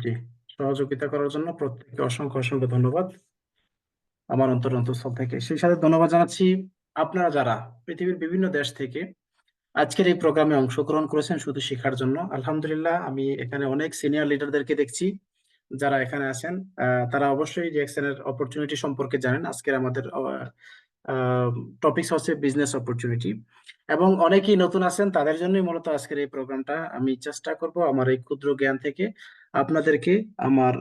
জি, সহযোগিতা করার জন্য প্রত্যেককে অসংখ্য অসংখ্য ধন্যবাদ আমার অন্তঃস্থল থেকে। সেই সাথে ধন্যবাদ জানাচ্ছি আপনারা যারা পৃথিবীর বিভিন্ন দেশ থেকে আজকের এই প্রোগ্রামে অংশগ্রহণ করেছেন শুধু শেখার জন্য। আলহামদুলিল্লাহ, আমি এখানে অনেক সিনিয়র লিডারদেরকে দেখছি যারা এখানে আছেন। তারা অবশ্যই ডিএক্সএন এর অপরচুনিটি সম্পর্কে জানেন। আজকের আমাদের টপিকস হচ্ছে বিজনেস অপরচুনিটি, এবং অনেকেই নতুন আছেন, তাদের জন্যই মূলত আজকের এই প্রোগ্রামটা। আমি চেষ্টা করব আমার এই ক্ষুদ্র জ্ঞান থেকে আপনাদেরকে আমার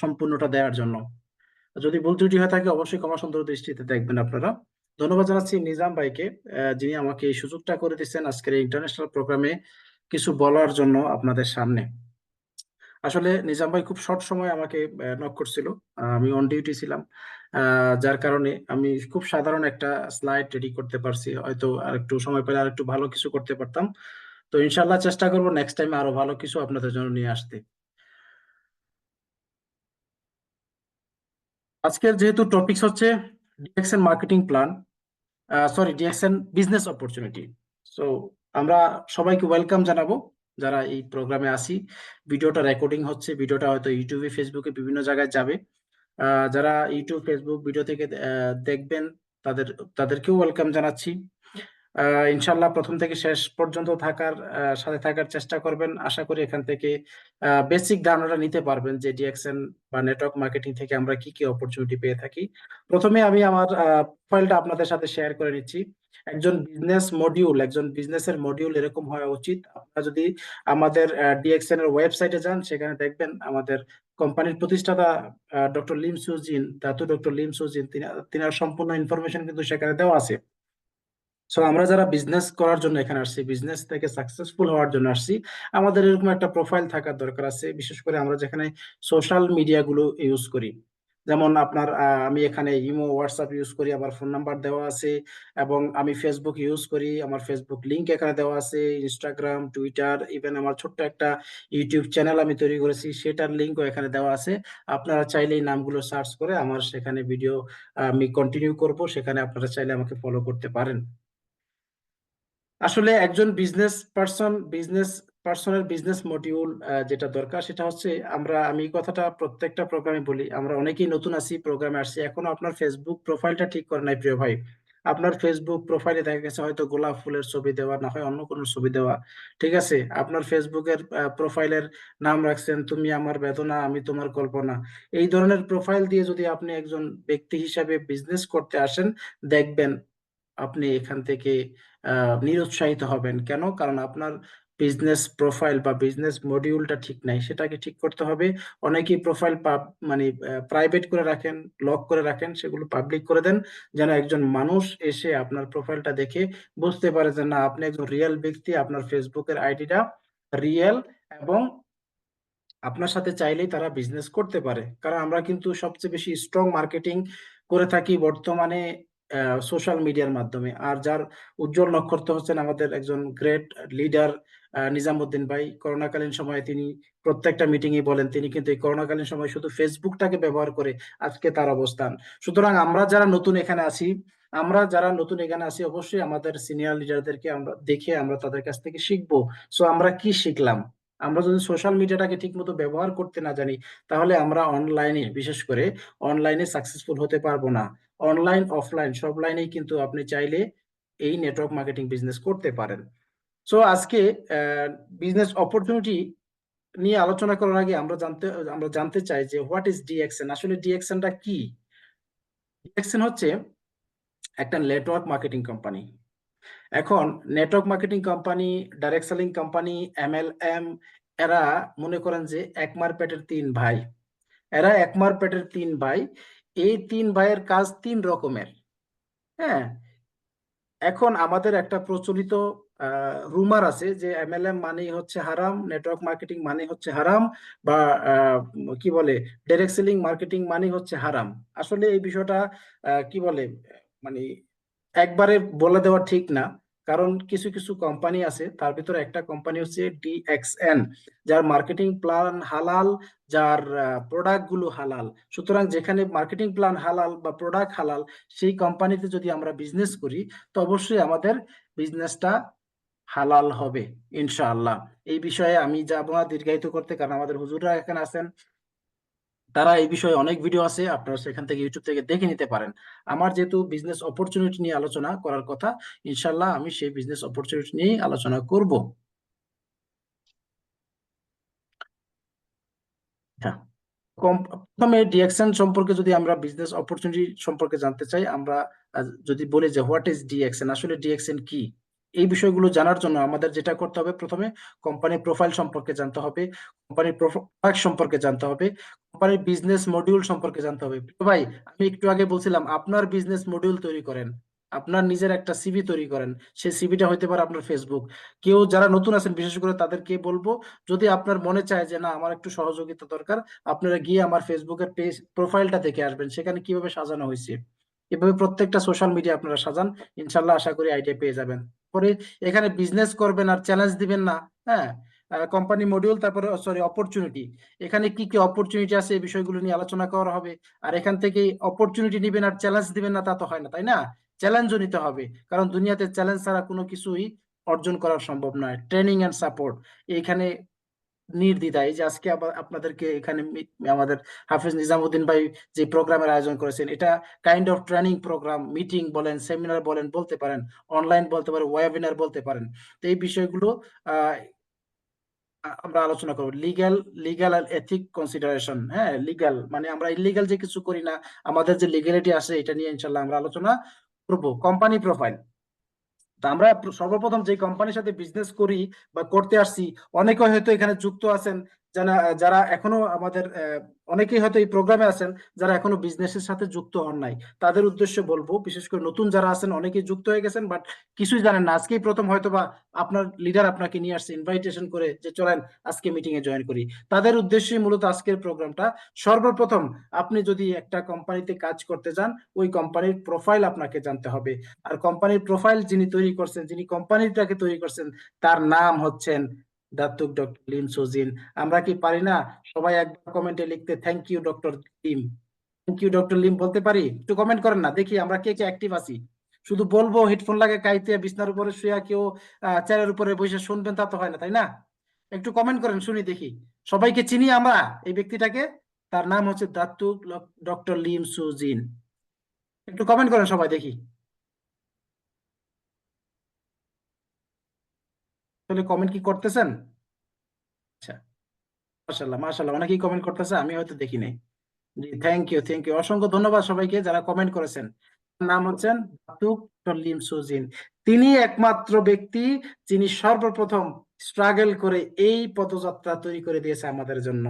সম্পূর্ণটা দেওয়ার জন্য। যদি ভুল ত্রুটি হয়ে থাকে অবশ্যই ক্ষমা সুন্দর দৃষ্টিতে দেখবেন আপনারা। ধন্যবাদ জানাচ্ছি নিজাম ভাইকে, যিনি আমাকে এই সুযোগটা করে দিচ্ছেন আজকের এই ইন্টারন্যাশনাল প্রোগ্রামে কিছু বলার জন্য আপনাদের সামনে। আসলে নিজাম ভাই খুব শর্ট সময় আমাকে নক করছিল। আমি অন ডিউটি ছিলাম, যার কারণে আমি খুব সাধারণ একটা স্লাইড রেডি করতে পারছি। হয়তো আর একটু সময় পেলে আর একটু ভালো কিছু করতে পারতাম। তো ইনশাল্লাহ চেষ্টা করবো নেক্সট টাইম আরো ভালো কিছু আপনাদের জন্য নিয়ে আসতে। আজকের যেহেতু টপিকস হচ্ছে DXN marketing plan, sorry DXN business opportunity. So আমরা সবাইকে ওয়েলকাম জানাবো যারা এই প্রোগ্রামে আসি। ভিডিওটা রেকর্ডিং হচ্ছে, ভিডিওটা হয়তো ইউটিউবে ফেসবুকে বিভিন্ন জায়গায় যাবে। যারা ইউটিউব ফেসবুক ভিডিও থেকে দেখবেন তাদের তাদেরকেও ওয়েলকাম জানাচ্ছি। ইনশাল্লাহ প্রথম থেকে শেষ পর্যন্ত সাথে থাকার চেষ্টা করবেন। আশা করি এখান থেকে বেসিক ধারণাটা নিতে পারবেন যে ডিএক্সএন বা নেটওয়ার্ক মার্কেটিং থেকে আমরা কি কি অপরচুনিটি পেয়ে থাকি। প্রথমে আমি আমার প্রোফাইলটা আপনাদের সাথে শেয়ার করে নিচ্ছি। একজন বিজনেসের মডিউল এরকম হওয়া উচিত। আপনারা যদি আমাদের ডিএক্সএন এর ওয়েবসাইটে যান, সেখানে দেখবেন আমাদের কোম্পানির প্রতিষ্ঠাতা doctor Lim Siow Jin, Datuk doctor Lim Siow Jin, তিনার সম্পূর্ণ ইনফরমেশন কিন্তু সেখানে দেওয়া আছে। সো আমরা যারা বিজনেস করার জন্য এখানে আসছি, বিজনেস থেকে সাকসেসফুল হওয়ার জন্য আসছি, আমাদের এরকম একটা প্রোফাইল থাকার দরকার আছে। বিশেষ করে আমরা যেখানে সোশ্যাল মিডিয়া গুলো ইউজ করি, যেমন আপনার আমি এখানে ইমো হোয়াটসঅ্যাপ ইউজ করি, আমার ফোন নাম্বার দেওয়া আছে। এবং আমি ফেসবুক ইউজ করি, আমার ফেসবুক লিংক এখানে দেওয়া আছে। ইনস্টাগ্রাম, টুইটার, ইভেন আমার ছোট্ট একটা ইউটিউব চ্যানেল আমি তৈরি করেছি, সেটার লিংকও এখানে দেওয়া আছে। আপনারা চাইলে এই নামগুলো সার্চ করে আমার সেখানে ভিডিও আমি কন্টিনিউ করব, সেখানে আপনারা চাইলে আমাকে ফলো করতে পারেন। আসলে একজন বিজনেস পার্সনের বিজনেস মডিউল যেটা দরকার সেটা হচ্ছে, আমি এই কথাটা প্রত্যেকটা প্রোগ্রামে বলি, আমরা অনেকেই নতুন আছি, প্রোগ্রামে আসছি, এখনো আপনার ফেসবুক প্রোফাইলটা ঠিক করে নাই প্রিয় ভাই। আপনার ফেসবুক প্রোফাইলে দেখা গেছে হয়তো গোলাপ ফুলের ছবি দেওয়া, না হয় অন্য কোনো ছবি দেওয়া। ঠিক আছে, আপনার ফেসবুকের প্রোফাইলের নাম রাখছেন তুমি আমার বেদনা আমি তোমার কল্পনা। এই ধরনের প্রোফাইল দিয়ে যদি আপনি একজন ব্যক্তি হিসাবে বিজনেস করতে আসেন, দেখবেন আপনি এখান থেকে নিরুৎসাহিত হবেন। কেন? কারণ আপনার বিজনেস প্রোফাইল বা বিজনেস মডিউলটা ঠিক নাই, সেটাকে ঠিক করতে হবে। অনেকেই প্রোফাইল মানে প্রাইভেট করে রাখেন, লক করে রাখেন, সেগুলো পাবলিক করে দেন, যেন একজন মানুষ এসে আপনার প্রোফাইলটা দেখে বুঝতে পারে যে না, আপনি একজন রিয়েল ব্যক্তি, আপনার ফেসবুকের আইডিটা রিয়েল, এবং আপনার সাথে চাইলেই তারা বিজনেস করতে পারে। কারণ আমরা কিন্তু সবচেয়ে বেশি স্ট্রং মার্কেটিং করে থাকি বর্তমানে সোশ্যাল মিডিয়ার মাধ্যমে। আর যার উজ্জ্বল নক্ষত্র হচ্ছেন আমাদের একজন গ্রেট লিডার নিজামুদ্দিন ভাই। করোনাকালীন সময়ে তিনি প্রত্যেকটা মিটিং এ বলেন, তিনি কিন্তু এই করোনাকালীন সময় শুধু ফেসবুকটাকে ব্যবহার করে আজকে তার অবস্থান। সুতরাং আমরা যারা নতুন এখানে আছি অবশ্যই আমাদের সিনিয়র লিডারদেরকে আমরা দেখে আমরা তাদের কাছ থেকে শিখবো। সো আমরা কি শিখলাম? আমরা যদি সোশ্যাল মিডিয়াটাকে ঠিক মতো ব্যবহার করতে না জানি, তাহলে আমরা অনলাইনে, বিশেষ করে অনলাইনে সাকসেসফুল হতে পারবো না। অনলাইন অফলাইন সব লাইনেই কিন্তু আপনি চাইলে এই নেটওয়ার্ক মার্কেটিং বিজনেস করতে পারেন। সো আজকে বিজনেস অপরচুনিটি নিয়ে আলোচনা করার আগে আমরা জানতে চাই যে হোয়াট ইজ ডিএক্সএন। আসলে ডিএক্সএনটা কি? ডিএক্সএন হচ্ছে একটা নেটওয়ার্ক মার্কেটিং কোম্পানি। এখন network marketing company, direct selling company, MLM, এরা মনে করেন যে একমার পেটের তিন ভাই। এই তিন ভাইয়ের কাজ তিন রকমের। হ্যাঁ, এখন আমাদের একটা প্রচলিত রুমার আছে যে এমএলএম মানেই হচ্ছে হারাম, নেটওয়ার্ক মার্কেটিং মানে হচ্ছে হারাম, বা আহ, কি বলে, ডাইরেক্ট সেলিং মার্কেটিং মানে হচ্ছে হারাম। আসলে এই বিষয়টা কি বলে, মানে একবারে বলে দেওয়া ঠিক না। কারণ কিছু কিছু কোম্পানি আছে, তার ভিতরে একটা কোম্পানি হচ্ছে ডিএক্সএন, যার মার্কেটিং প্ল্যান হালাল, যার প্রোডাক্ট গুলো হালাল। সুতরাং যেখানে মার্কেটিং প্ল্যান হালাল বা প্রোডাক্ট হালাল, সেই কোম্পানিতে যদি আমরা বিজনেস করি, তো অবশ্যই আমাদের বিজনেসটা হালাল হবে ইনশাআল্লাহ। এই বিষয়ে আমি যাব না দীর্ঘায়িত করতে, কারণ আমাদের হুজুররা এখানে আছেন, তারা এই বিষয়ে অনেক ভিডিও আছে, আপনারা সেখান থেকে ইউটিউব থেকে দেখে নিতে পারেন। আমার যেহেতু বিজনেস অপরচুনিটি নিয়ে আলোচনা করার কথা, ইনশাআল্লাহ আমি সেই বিজনেস অপরচুনিটি নিয়েই আলোচনা করব। হ্যাঁ, প্রথমে ডিএক্সএন সম্পর্কে যদি আমরা বিজনেস অপরচুনিটি সম্পর্কে জানতে চাই, আমরা যদি বলি যে হোয়াট ইজ ডিএক্সএন, আসলে ডিএক্সএন কি, এই বিষয়গুলো জানার জন্য আমাদের যেটা করতে হবে, প্রথমে কোম্পানির প্রোফাইল সম্পর্কে জানতে হবে, কোম্পানির প্রোডাক্ট সম্পর্কে জানতে হবে, কোম্পানির বিজনেস মডিউল সম্পর্কে জানতে হবে। প্রিয় ভাই, আমি একটু আগে বলছিলাম আপনার বিজনেস মডিউল তৈরি করেন, আপনার নিজের একটা সিভি তৈরি করেন। সেই সিভিটা হইতে পারে আপনার ফেসবুক। কেউ যারা নতুন আছেন বিশেষ করে তাদেরকে বলবো, যদি আপনার মনে চায় যে না আমার একটু সহযোগিতা দরকার, আপনারা গিয়ে আমার ফেসবুকের পেজ প্রোফাইলটা দেখে আসবেন, সেখানে কিভাবে সাজানো হয়েছে। এভাবে প্রত্যেকটা সোশ্যাল মিডিয়া আপনারা সাজান, ইনশাল্লাহ আশা করি আইডিয়া পেয়ে যাবেন। পরে এখানে বিজনেস করবেন আর চ্যালেঞ্জ দিবেন না। হ্যাঁ, কোম্পানি মডিউল, তারপরে সরি অপরচুনিটি, এখানে কি কি অপরচুনিটি আছে এই বিষয়গুলো নিয়ে আলোচনা করা হবে। আর এখান থেকে অপরচুনিটি নিবেন আর চ্যালেঞ্জ দিবেন না, তা তো হয় না, তাই না? চ্যালেঞ্জও নিতে হবে, কারণ দুনিয়াতে চ্যালেঞ্জ ছাড়া কোনো কিছুই অর্জন করা সম্ভব নয়। ট্রেনিং এন্ড সাপোর্ট এইখানে নির্দ্বিধায়। এই যে আজকে আবার আপনাদেরকে এখানে আমাদের হাফেজ নিজামুদ্দিন ভাই যে প্রোগ্রামের আয়োজন করেছেন, এটা kind of training programme, meeting বলেন, সেমিনার বলেন, বলতে পারেন, অনলাইন বলতে পারেন, ওয়েবিনার বলতে পারেন। তো এই বিষয়গুলো আহ, আমরা আলোচনা করবো। লিগ্যাল, লিগ্যাল আর এথিক কনসিডারেশন। হ্যাঁ, লিগ্যাল মানে আমরা ইলিগাল যে কিছু করি না, আমাদের যে লিগ্যালিটি আছে, এটা নিয়ে ইনশাল্লাহ আমরা আলোচনা করবো। কোম্পানি প্রোফাইল, তা আমরা সর্বপ্রথম যে কোম্পানির সাথে বিজনেস করি বা করতে আসছি, অনেকে হয়তো এখানে যুক্ত আছেন, যারা যারা এখনো আমাদের অনেকেই হয়তো এই প্রোগ্রামে আছেন যারা এখনো বিজনেসের সাথে যুক্ত হন নাই। তাদের উদ্দেশ্যে বলবো, বিশেষ করে নতুন যারা আছেন, অনেকেই যুক্ত হয়ে গেছেন বাট কিছুই জানেন না, আজকেই প্রথম হয়তো বা আপনার লিডার আপনাকে নিয়ে আসছে ইনভাইটেশন করে যে চলেন আজকে মিটিং এ জয়েন করি, তাদের উদ্দেশ্যে মূলত আজকের প্রোগ্রামটা। সর্বপ্রথম আপনি যদি একটা কোম্পানিতে কাজ করতে যান, ওই কোম্পানির প্রোফাইল আপনাকে জানতে হবে। আর কোম্পানির প্রোফাইল যিনি তৈরি করছেন, যিনি কোম্পানিটাকে তৈরি করছেন, তার নাম হচ্ছেন দাতুক ডক্টর লিম সুজিন। আমরা কি পারি না সবাই একবার কমেন্টে লিখতে, thank you doctor Lim, thank you doctor Lim বলতে পারি? একটু কমেন্ট করেন না দেখি আমরা কে কে অ্যাক্টিভ আছি। শুধু বলবো হেডফোন লাগে কাইতে বিছনার উপরে শুয়ে কেউ চেয়ারের উপরে বসে শুনবেন, তা তো হয় না, তাই না? একটু কমেন্ট করেন শুনি দেখি। সবাইকে চিনি আমরা এই ব্যক্তিটাকে, তার নাম হচ্ছে দাতুক ডক্টর লিম সুজিন। একটু কমেন্ট করেন সবাই দেখি। তাহলে কমেন্ট কি করতেছেন? আচ্ছা, মাশাল্লাহ মাশাল্লাহ, অনেকেই কমেন্ট করতেছে, আমি হয়তো দেখি নাই। জি, থ্যাংক ইউ থ্যাংক ইউ, অসংখ্য ধন্যবাদ সবাইকে যারা কমেন্ট করেছেন। তার নাম হচ্ছেন দাতুক লিম সুজিন। তিনি একমাত্র ব্যক্তি যিনি সর্বপ্রথম স্ট্রাগল করে এই পদযাত্রা তৈরি করে দিয়েছে আমাদের জন্য।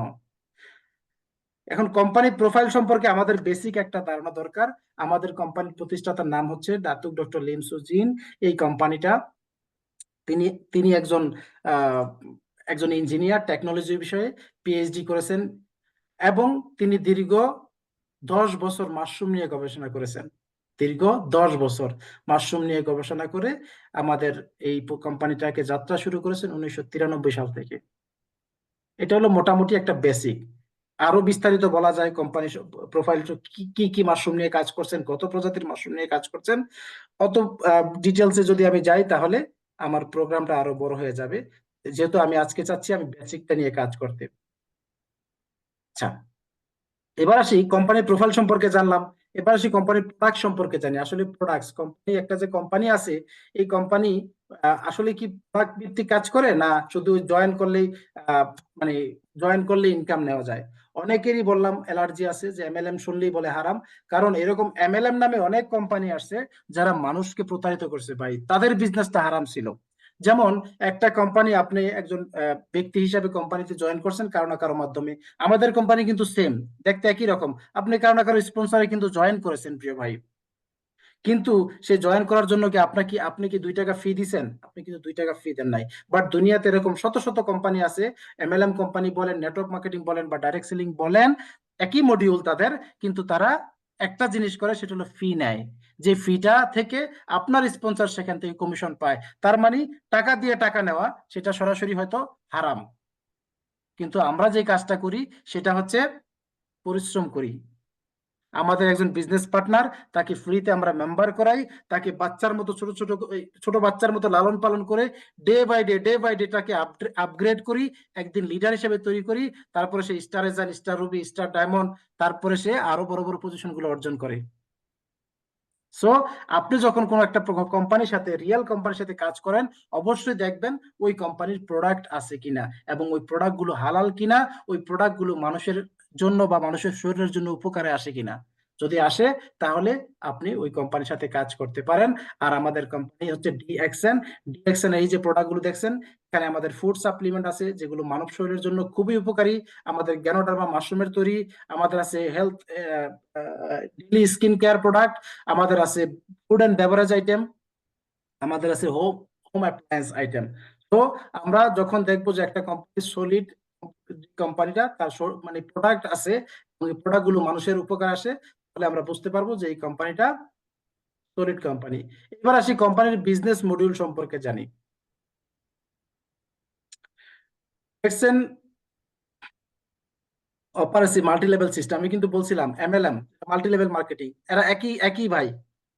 এখন কোম্পানির প্রোফাইল সম্পর্কে আমাদের বেসিক একটা ধারণা দরকার। আমাদের কোম্পানির প্রতিষ্ঠাতার নাম হচ্ছে দাতুক ডক্টর লিম সুজিন। এই কোম্পানিটা, তিনি তিনি আহ, একজন ইঞ্জিনিয়ার, টেকনোলজি বিষয়ে পিএইচডি করেছেন, এবং তিনি দীর্ঘ 10 বছর মাশরুম নিয়ে গবেষণা করেছেন। দীর্ঘ 10 বছর মাশরুম নিয়ে গবেষণা করে আমাদের এই কোম্পানিটাকে যাত্রা শুরু করেছেন 1993 সাল থেকে। এটা হলো মোটামুটি একটা বেসিক। আরো বিস্তারিত বলা যায় কোম্পানি প্রোফাইল, কি কি কি মাশরুম নিয়ে কাজ করছেন, কত প্রজাতির মাশরুম নিয়ে কাজ করছেন, অত ডিটেলসে যদি আমি যাই তাহলে আমার প্রোগ্রামটা আরো বড় হয়ে যাবে। যেহেতু আমি আজকে চাচ্ছি আমি বেসিকটা নিয়ে কাজ করতে। আচ্ছা, এবার আসি কোম্পানির প্রোফাইল সম্পর্কে জানলাম। এবার আসি কোম্পানির প্রোডাক্ট সম্পর্কে জানি। আসলে প্রোডাক্টস, কোম্পানি একটা যে কোম্পানি আছে, এই কোম্পানি আসলে কি প্রোডাক্ট ভিত্তিক কাজ করে না শুধু জয়েন করলেই আহ, মানে জয়েন করলে ইনকাম নেওয়া যায়? অনেকেরই বললাম অ্যালার্জি আছে, যে এমএলএম শুনলেই বলে হারাম। কারণ এরকম এমএলএম নামে অনেক কোম্পানি আসছে যারা মানুষকে প্রতারিত করছে ভাই, তাদের বিজনেসটা হারাম ছিল। যেমন একটা কোম্পানি, আপনি একজন ব্যক্তি হিসাবে কোম্পানিতে জয়েন করছেন কারো না কারো মাধ্যমে, আমাদের কোম্পানি কিন্তু সেম, দেখতে একই রকম, আপনি কারো না কারো স্পন্সরে কিন্তু জয়েন করেছেন প্রিয় ভাই। কিন্তু সে জয়েন করার জন্য কি আপনাকে, আপনি কি 2 টাকা ফি দিছেন? আপনি কিন্তু 2 টাকা ফি দেন নাই। বাট দুনিয়াতে এরকম শত শত কোম্পানি আছে, এমএলএম কোম্পানি বলেন, নেটওয়ার্ক মার্কেটিং বলেন বা ডাইরেক্ট সেলিং বলেন, একই মডিউল তাদের, কিন্তু তারা একটা জিনিস করে, সেটা হলো ফি নেয়। যে ফিটা থেকে আপনার স্পন্সর সেখান থেকে কমিশন পায়। তার মানে টাকা দিয়ে টাকা নেওয়া, সেটা সরাসরি হয়তো হারাম। কিন্তু আমরা যে কাজটা করি সেটা হচ্ছে পরিশ্রম করি, আমাদের একজন বিজনেস পার্টনার, তাকে ফ্রিতে আমরা মেম্বার করাই, তাকে বাচ্চার মতো ছোট ছোট ছোট বাচ্চার মতো লালন পালন করে ডে বাই ডে তাকে আপগ্রেড করি, একদিন লিডার হিসেবে তৈরি করি, তারপরে সে স্টার এজান, স্টার রুবি, স্টার ডায়মন্ড, তারপরে সে আরো বড় বড় পজিশন গুলো অর্জন করে। সো আপনি যখন কোনো একটা কোম্পানির সাথে, রিয়েল কোম্পানির সাথে কাজ করেন, অবশ্যই দেখবেন ওই কোম্পানির প্রোডাক্ট আছে কিনা, এবং ওই প্রোডাক্ট গুলো হালাল কিনা, ওই প্রোডাক্ট গুলো মানুষের জন্য বা মানুষের শরীরের জন্য উপকারে আসে কিনা। যদি আসে, তাহলে আপনি ওই কোম্পানির সাথে কাজ করতে পারেন। আর আমাদের কোম্পানি হচ্ছে ডিএক্সএন। ডিএক্সএন এই যে প্রোডাক্ট গুলো দেখছেন, এখানে আমাদের ফুড সাপ্লিমেন্ট আছে যেগুলো মানব শরীরের জন্য খুবই উপকারী, আমাদের গ্যানোডার্মা মাশরুমের তৈরি, আমাদের আছে health daily skin care product, আমাদের আছে ফুড অ্যান্ড বেভারেজ আইটেম, আমাদের আছে হোম হোম অ্যাপ্লায়েন্স আইটেম। তো আমরা যখন দেখবো যে একটা কোম্পানি সলিড, কোম্পানিটা তার মানে প্রোডাক্ট আছে, এবং এই প্রোডাক্ট গুলো মানুষের উপকার আসে, তাহলে আমরা বুঝতে পারবো যে এই কোম্পানিটা সলিড কোম্পানি। এবার আসি কোম্পানির বিজনেস মডিউল সম্পর্কে জানি। দেখছেন অপারেসি মাল্টি লেভেল সিস্টেম, আমি কিন্তু বলছিলাম এমএলএম, মাল্টি লেভেল মার্কেটিং, এরা একই একই ভাই,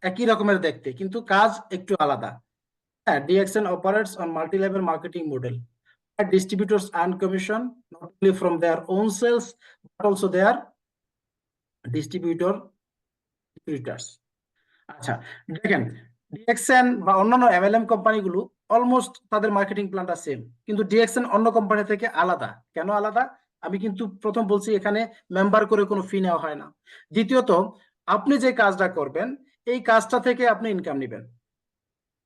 একই রকমের দেখতে, কিন্তু কাজ একটু আলাদা। হ্যাঁ, DXN operates on multi-level marketing model. Distributors earn commission not only from their own sales but also their distributors. আচ্ছা, দেখেন, ডিএক্সএন বা অন্যান্য এমএলএম কোম্পানিগুলো অলমোস্ট তাদের মার্কেটিং প্ল্যানটা সেম, কিন্তু ডিএক্সএন অন্য কোম্পানি থেকে আলাদা। কেন আলাদা? আমি কিন্তু প্রথম বলছি, এখানে মেম্বার করে কোনো ফি নেওয়া হয় না। দ্বিতীয়ত, আপনি যে কাজটা করবেন, এই কাজটা থেকে আপনি ইনকাম নেবেন।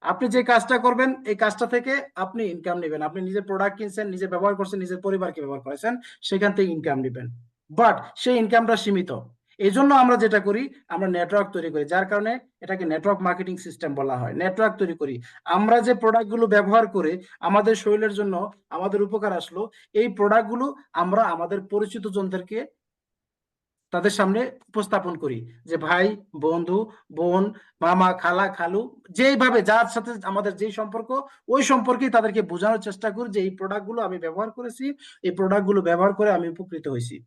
আপনি যে কাজটা করবেন, এই কাজটা থেকে আপনি ইনকাম নেবেন। আপনি নিজে প্রোডাক্ট কিনছেন, নিজে ব্যবহার করছেন, নিজের পরিবারকে ব্যবহার করেছেন, সেখান থেকে ইনকাম নেবেন। বাট সেই ইনকামটা সীমিত। এই জন্য আমরা যেটা করি, আমরা নেটওয়ার্ক তৈরি করি, যার কারণে এটাকে নেটওয়ার্ক মার্কেটিং সিস্টেম বলা হয়। নেটওয়ার্ক তৈরি করি, আমরা যে প্রোডাক্টগুলো ব্যবহার করে আমাদের শরীরের জন্য আমাদের উপকার আসলো, এই প্রোডাক্টগুলো আমরা আমাদের পরিচিত জনদেরকে, তাদের সামনে উপস্থাপন করি, যে ভাই, বন্ধু, বোন, মামা, খালা, খালু, যেইভাবে যার সাথে আমাদের যেই সম্পর্ক, ওই সম্পর্কেই তাদেরকে বোঝানোর চেষ্টা করি যে এই প্রোডাক্টগুলো আমি ব্যবহার করেছি, এই প্রোডাক্টগুলো ব্যবহার করে আমি উপকৃত হয়েছি।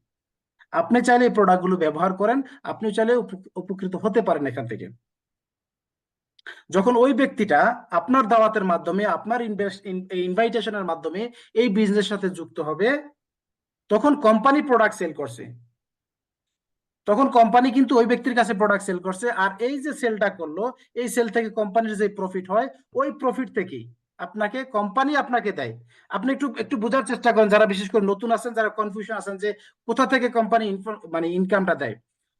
আপনি চাইলে এই প্রোডাক্টগুলো ব্যবহার করেন, আপনি চাইলে উপকৃত হতে পারেন এখান থেকে। যখন ওই ব্যক্তিটা আপনার দাওয়াতের মাধ্যমে, আপনার ইনভাইটেশনের মাধ্যমে এই বিজনেস সাথে যুক্ত হবে, তখন কোম্পানি প্রোডাক্ট সেল করছে, তখন কোম্পানি কিন্তু ওই ব্যক্তির কাছে প্রোডাক্ট সেল করছে, আর এই যে সেলটা করলো, এই সেল থেকে কোম্পানির যে প্রফিট হয়, ওই প্রফিট থেকেই আপনাকে কোম্পানি আপনাকে দেয়। আপনি একটু একটু বোঝার চেষ্টা করেন, যারা বিশেষ করে নতুন আছেন, যারা কনফিউশন আছেন যে কোথা থেকে কোম্পানি মানে ইনকামটা দেয়।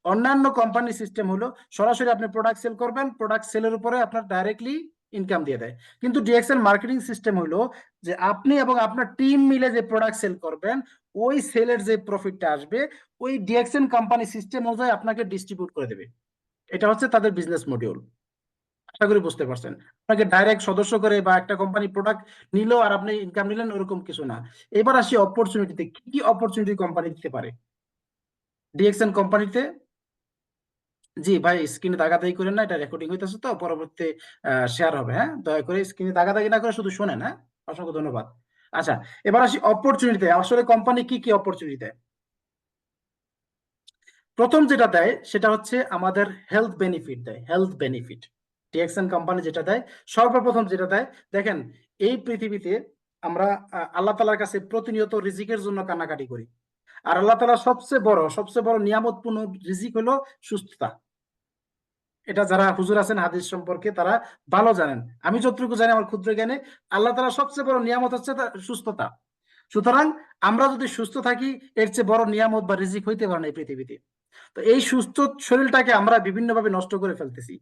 অন্যান্য কোম্পানি সিস্টেম হলো সরাসরি আপনি প্রোডাক্ট সেল করবেন, প্রোডাক্ট সেলের উপরে আপনার ডাইরেক্টলি ইনকাম দিয়ে দেয়। কিন্তু ডিএক্সএল মার্কেটিং সিস্টেম হলো যে আপনি এবং আপনার টিম মিলে যে প্রোডাক্ট সেল করবেন, ওই সেলের যে প্রফিটটা আসবে, ওই ডিএক্সএন কোম্পানি সিস্টেম অনুযায়ী আপনাকে ডিস্ট্রিবিউট করে দেবে। এটা হচ্ছে তাদের বিজনেস মডিউল। আশা করি বুঝতে পারছেন। আপনাকে ডাইরেক্ট সদস্য করে বা একটা কোম্পানি প্রোডাক্ট নিল আর আপনি ইনকাম নিলেন, ওরকম কিছু না। এবার আসি অপরচুনিটিতে, কি কি অপরচুনিটি কোম্পানি দিতে পারে ডিএক্সএন কোম্পানিতে। জি ভাই, স্ক্রিনে দাগাদাগি করেন না, এটা রেকর্ডিং হইতেছে তো, পরবর্তী শেয়ার হবে। হ্যাঁ, দয়া করে স্ক্রিনে দাগাদাগি না করে শুধু শোনেন। হ্যাঁ, অসংখ্য ধন্যবাদ। আচ্ছা, এবার আসি অপরচুনিটিতে, আসলে কোম্পানি কি কি অপরচুনিটি দেয়। প্রথম যেটা দেয় সেটা হচ্ছে আমাদের হেলথ বেনিফিট দেয়, হেলথ বেনিফিট। টিএক্সএন কোম্পানি যেটা দেয়, সর্বপ্রথম যেটা দেয়, দেখেন, এই পৃথিবীতে আমরা আল্লাহ তালার কাছে প্রতিনিয়ত রিজিকের জন্য কান্নাকাটি করি, আর আল্লাহ তালা সবচেয়ে বড় নিয়ামতপূর্ণ রিজিক হলো সুস্থতা। এটা যারা হুজুর আছেন হাদিস সম্পর্কে, তারা ভালো জানেন। আমি যতটুকু জানি আমার ক্ষুদ্র জ্ঞানে, আল্লাহ তালা সবচেয়ে বড় নিয়ামত হচ্ছে তার সুস্থতা। সুতরাং আমরা যদি সুস্থ থাকি, এর চেয়ে বড় নিয়ামত বা রিজিক হইতে পারে না এই পৃথিবীতে। তো এই সুস্থ শরীরটাকে আমরা বিভিন্ন ভাবে নষ্ট করে ফেলতেছি,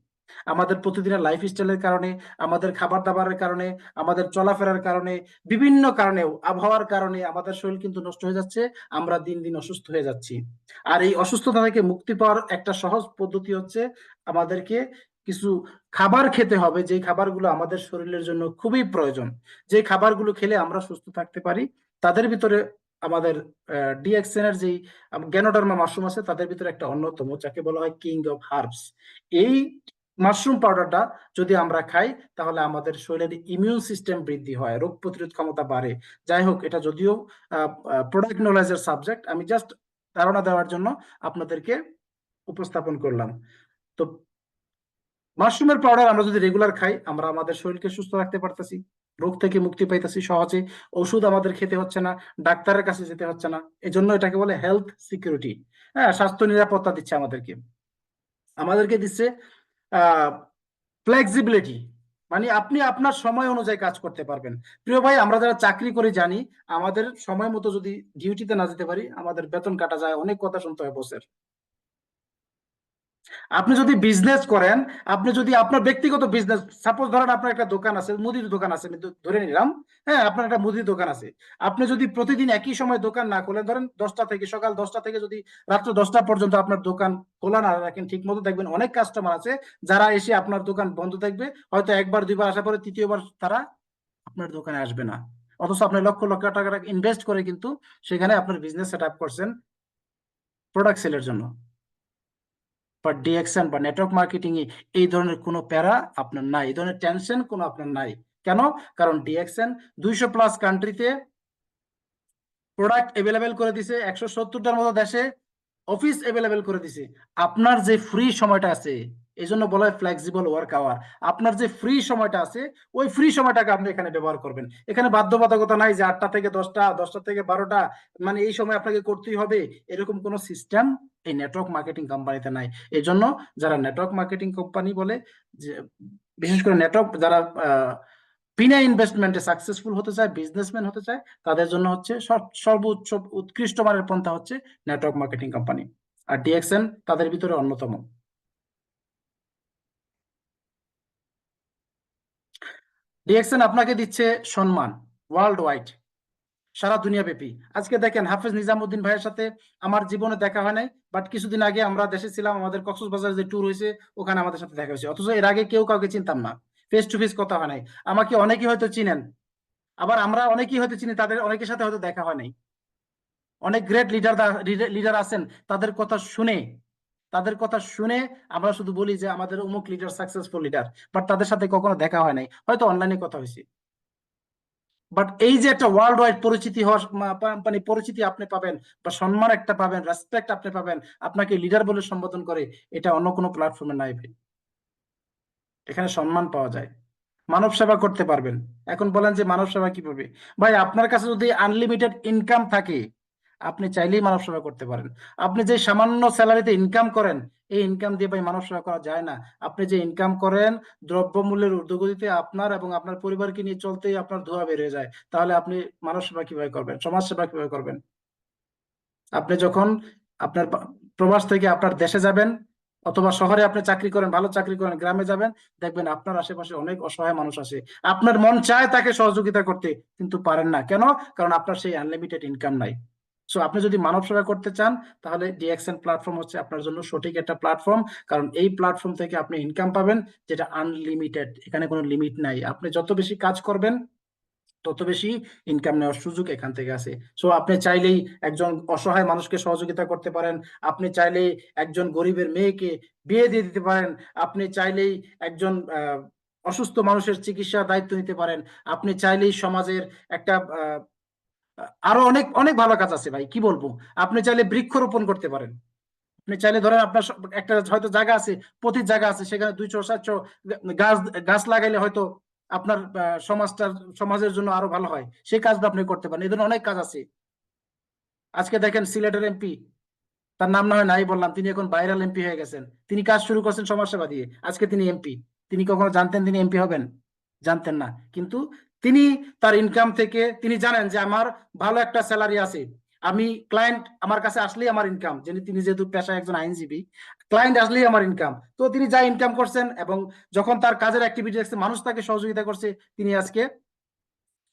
আমাদের প্রতিদিনের লাইফ স্টাইলের কারণে, আমাদের খাবার দাবারের কারণে, আমাদের চলাফেরার কারণে, বিভিন্ন কারণেও, আবহাওয়ার কারণে আমাদের শরীর কিন্তু নষ্ট হয়ে যাচ্ছে, আমরা দিন দিন অসুস্থ হয়ে যাচ্ছি। আর এই অসুস্থতা থেকে মুক্তি পাওয়ার একটা সহজ পদ্ধতি হচ্ছে আমাদেরকে কিছু খাবার খেতে হবে, যে খাবারগুলো আমাদের শরীরের জন্য খুবই প্রয়োজন, যে খাবারগুলো খেলে আমরা সুস্থ থাকতে পারি। তাদের ভিতরে আমাদের ডিএক্সএন এর যে গ্যানোডার্মা মাশরুম আছে, তাদের ভিতরে একটা অন্যতম, যাকে বলা হয় কিং অফ হার্বস। এই মাশরুম পাউডারটা যদি আমরা খাই, তাহলে আমাদের শরীরের ইমিউন সিস্টেম বৃদ্ধি হয়, রোগ প্রতিরোধ ক্ষমতা বাড়ে। যাই হোক, এটা যদিও প্রোডাক্ট নলেজের সাবজেক্ট, আমি জাস্ট ধারণা দেওয়ার জন্য আপনাদেরকে উপস্থাপন করলাম। তো মাশরুমের পাউডার আমরা যদি রেগুলার খাই, আমরা আমাদের শরীরকে সুস্থ রাখতে পারতেছি, রোগ থেকে মুক্তি পাইতেছি সহজে, ওষুধ আমাদের খেতে হচ্ছে না, ডাক্তারের কাছে যেতে হচ্ছে না। এজন্য এটাকে বলে হেলথ সিকিউরিটি। হ্যাঁ, স্বাস্থ্য নিরাপত্তা দিচ্ছে আমাদেরকে। আমাদেরকে দিচ্ছে ফ্লেক্সিবিলিটি, মানে আপনি আপনার সময় অনুযায়ী কাজ করতে পারবেন। প্রিয় ভাই, আমরা যারা চাকরি করি জানি, আমাদের সময় মতো যদি ডিউটিতে না যেতে পারি, আমাদের বেতন কাটা যায়, অনেক কথা শুনতে হয় বসের। আপনি যদি বিজনেস করেন, আপনি যদি আপনার ব্যক্তিগত বিজনেস, সাপোজ ধরেন আপনার একটা দোকান আছে, মুদির দোকান আছে, আমি ধরে নিলাম, হ্যাঁ আপনার একটা মুদির দোকান আছে। আপনি যদি প্রতিদিন একই সময় দোকান না খোলেন, ধরেন 10টা থেকে, সকাল 10টা থেকে যদি রাত্র 10টা পর্যন্ত আপনার দোকান খোলা না রাখেন ঠিক মতো, দেখবেন অনেক কাস্টমার আছে যারা এসে আপনার দোকান বন্ধ থাকবে, হয়তো একবার দুইবার আসার পরে তৃতীয়বার তারা আপনার দোকানে আসবে না। অথচ আপনি লক্ষ লক্ষ টাকা ইনভেস্ট করে কিন্তু সেখানে আপনার বিজনেস সেট আপ করছেন প্রোডাক্ট সেলের জন্য। বা ডিএকশন বা নেটওয়ার্ক মার্কেটিং এ এই ধরনের কোনো প্যারা আপনার নাই, এই ধরনের টেনশন কোনো আপনার নাই। কেন? কারণ ডিএকশন 200+ কান্ট্রিতে প্রোডাক্ট এভেলেবেল করে দিছে, 170টার মতো দেশে অফিস এভেলেবেল করে দিছে। আপনার যে ফ্রি সময়টা আছে, এই জন্য বলা হয় ফ্লেক্সিবল ওয়ার্ক আওয়ার। আপনার যে ফ্রি সময়টা আছে, ওই ফ্রি সময়টাকে আপনি এখানে ব্যবহার করবেন। এখানে বাধ্যবাধকতা নাই যে 8টা থেকে 10টা, 10টা থেকে 12টা, মানে এই সময় আপনাকে করতেই হবে, এরকম কোনো সিস্টেম এই নেটওয়ার্ক মার্কেটিং কোম্পানিতে নাই। এই জন্য যারা নেটওয়ার্ক মার্কেটিং কোম্পানি বলে, যে বিশেষ করে নেটওয়ার্ক যারা বিনা ইনভেস্টমেন্টে সাকসেসফুল হতে চায়, বিজনেসম্যান হতে চায়, তাদের জন্য হচ্ছে সর্বোচ্চ উৎকৃষ্ট মানের পন্থা হচ্ছে নেটওয়ার্ক মার্কেটিং কোম্পানি। আর ডিএক্সএন তাদের ভিতরে অন্যতম। ডিএক্সএন আপনাকে দিচ্ছে সম্মান ওয়ার্ল্ড ওয়াইড, সারা দুনিয়া ব্যাপী। আজকে দেখেন, হাফেজ নিজামুদ্দিন ভাইয়ের সাথে আমার জীবনে দেখা হয় নাই, বাট কিছুদিন আগে আমরা দেশে ছিলাম, আমাদের কক্সবাজার যে ট্যুর হয়েছে, ওখানে আমাদের সাথে দেখা হয়েছে। অথচ এর আগে কেউ কাউকে চিনতাম না, ফেস টু ফেস কথা হয় নাই। আমাকে অনেকেই হয়তো চিনেন, আবার আমরা অনেকেই হয়তো চিনি, তাদের অনেকের সাথে হয়তো দেখা হয় নাই। অনেক গ্রেট লিডার লিডার আছেন, তাদের কথা শুনে, তাদের কথা শুনে আমরা শুধু বলি যে আমাদের অমুক লিডার সাকসেসফুল লিডার, বাট তাদের সাথে কখনো দেখা হয় নাই, হয়তো অনলাইনে কথা হয়েছে। বাট এই যে একটা ওয়ার্ল্ড ওয়াইড পরিচিতি হওয়ার মানে পরিচিতি আপনি পাবেন, বা সম্মান একটা পাবেন, রেসপেক্ট আপনি পাবেন, আপনাকে লিডার বলে সম্বোধন করে, এটা অন্য কোনো প্ল্যাটফর্মে নাই ভাই। এখানে সম্মান পাওয়া যায়, মানব সেবা করতে পারবেন। এখন বলেন যে মানব সেবা কিভাবে? ভাই, আপনার কাছে যদি আনলিমিটেড ইনকাম থাকে, আপনি চাইলেই মানব সেবা করতে পারেন। আপনি যে সামান্য স্যালারিতে ইনকাম করেন, এই ইনকাম দিয়ে ভাই মানব সেবা করা যায় না। আপনি যে ইনকাম করেন, দ্রব্যমূল্যের ঊর্ধ্বগতিতে আপনার এবং আপনার পরিবারকে নিয়ে চলতেই আপনার ধোঁয়া বের হয়ে যায়, তাহলে আপনি মানব সেবা কিভাবে করবেন, সমাজ সেবা কিভাবে করবেন? আপনি যখন আপনার প্রবাস থেকে আপনার দেশে যাবেন, অথবা শহরে আপনি চাকরি করেন, ভালো চাকরি করেন, গ্রামে যাবেন, দেখবেন আপনার আশেপাশে অনেক অসহায় মানুষ আছে। আপনার মন চায় তাকে সহযোগিতা করতে, কিন্তু পারেন না। কেন? কারণ আপনার সেই আনলিমিটেড ইনকাম নাই। সো আপনি যদি মানব সেবা করতে চান, তাহলে ডিএক্সএন প্ল্যাটফর্ম হচ্ছে আপনার জন্য সঠিক একটা প্ল্যাটফর্ম। কারণ এই প্ল্যাটফর্ম থেকে আপনি ইনকাম পাবেন যেটা আনলিমিটেড, এখানে কোনো লিমিট নাই। আপনি যত বেশি কাজ করবেন, তত বেশি ইনকাম নেওয়ার সুযোগ এখান থেকে আছে। সো আপনি চাইলেই একজন অসহায় মানুষকে সহযোগিতা করতে পারেন, আপনি চাইলেই একজন গরিবের মেয়েকে বিয়ে দিয়ে দিতে পারেন, আপনি চাইলেই একজন অসুস্থ মানুষের চিকিৎসার দায়িত্ব নিতে পারেন, আপনি চাইলেই সমাজের একটা আরো অনেক অনেক ভালো কাজ আছে ভাই, কি বলবো। আপনি চাইলে বৃক্ষরোপণ করতে পারেন। আপনি চাইলে ধরেন আপনার একটা হয়তো জায়গা আছে, পতির জায়গা আছে, সেখানে 200 700 গাছ গাছ লাগাইলে হয়তো আপনার সমাজের জন্য আরো ভালো হয়, সেই কাজটা আপনি করতে পারেন। এই ধরনের অনেক কাজ আছে। আজকে দেখেন সিলেটের এমপি, তার নাম না হয় নাই বললাম, তিনি এখন ভাইরাল এমপি হয়ে গেছেন। তিনি কাজ শুরু করছেন সমাজসেবা দিয়ে, আজকে তিনি এমপি। তিনি কখনো জানতেন তিনি এমপি হবেন? জানতেন না। কিন্তু তিনি তার ইনকাম থেকে তিনি জানেন যে আমার ভালো একটা স্যালারি আছে, আমি ক্লায়েন্ট আমার কাছে আসলেই আমার ইনকাম, যিনি তিনি যেহেতু পেশায় একজন আইনজীবী, ক্লায়েন্ট আসলেই আমার ইনকাম। তো তিনি যা ইনকাম করছেন, এবং যখন তার কাজের অ্যাক্টিভিটি দেখছে, মানুষ তাকে সহযোগিতা করছে, তিনি আজকে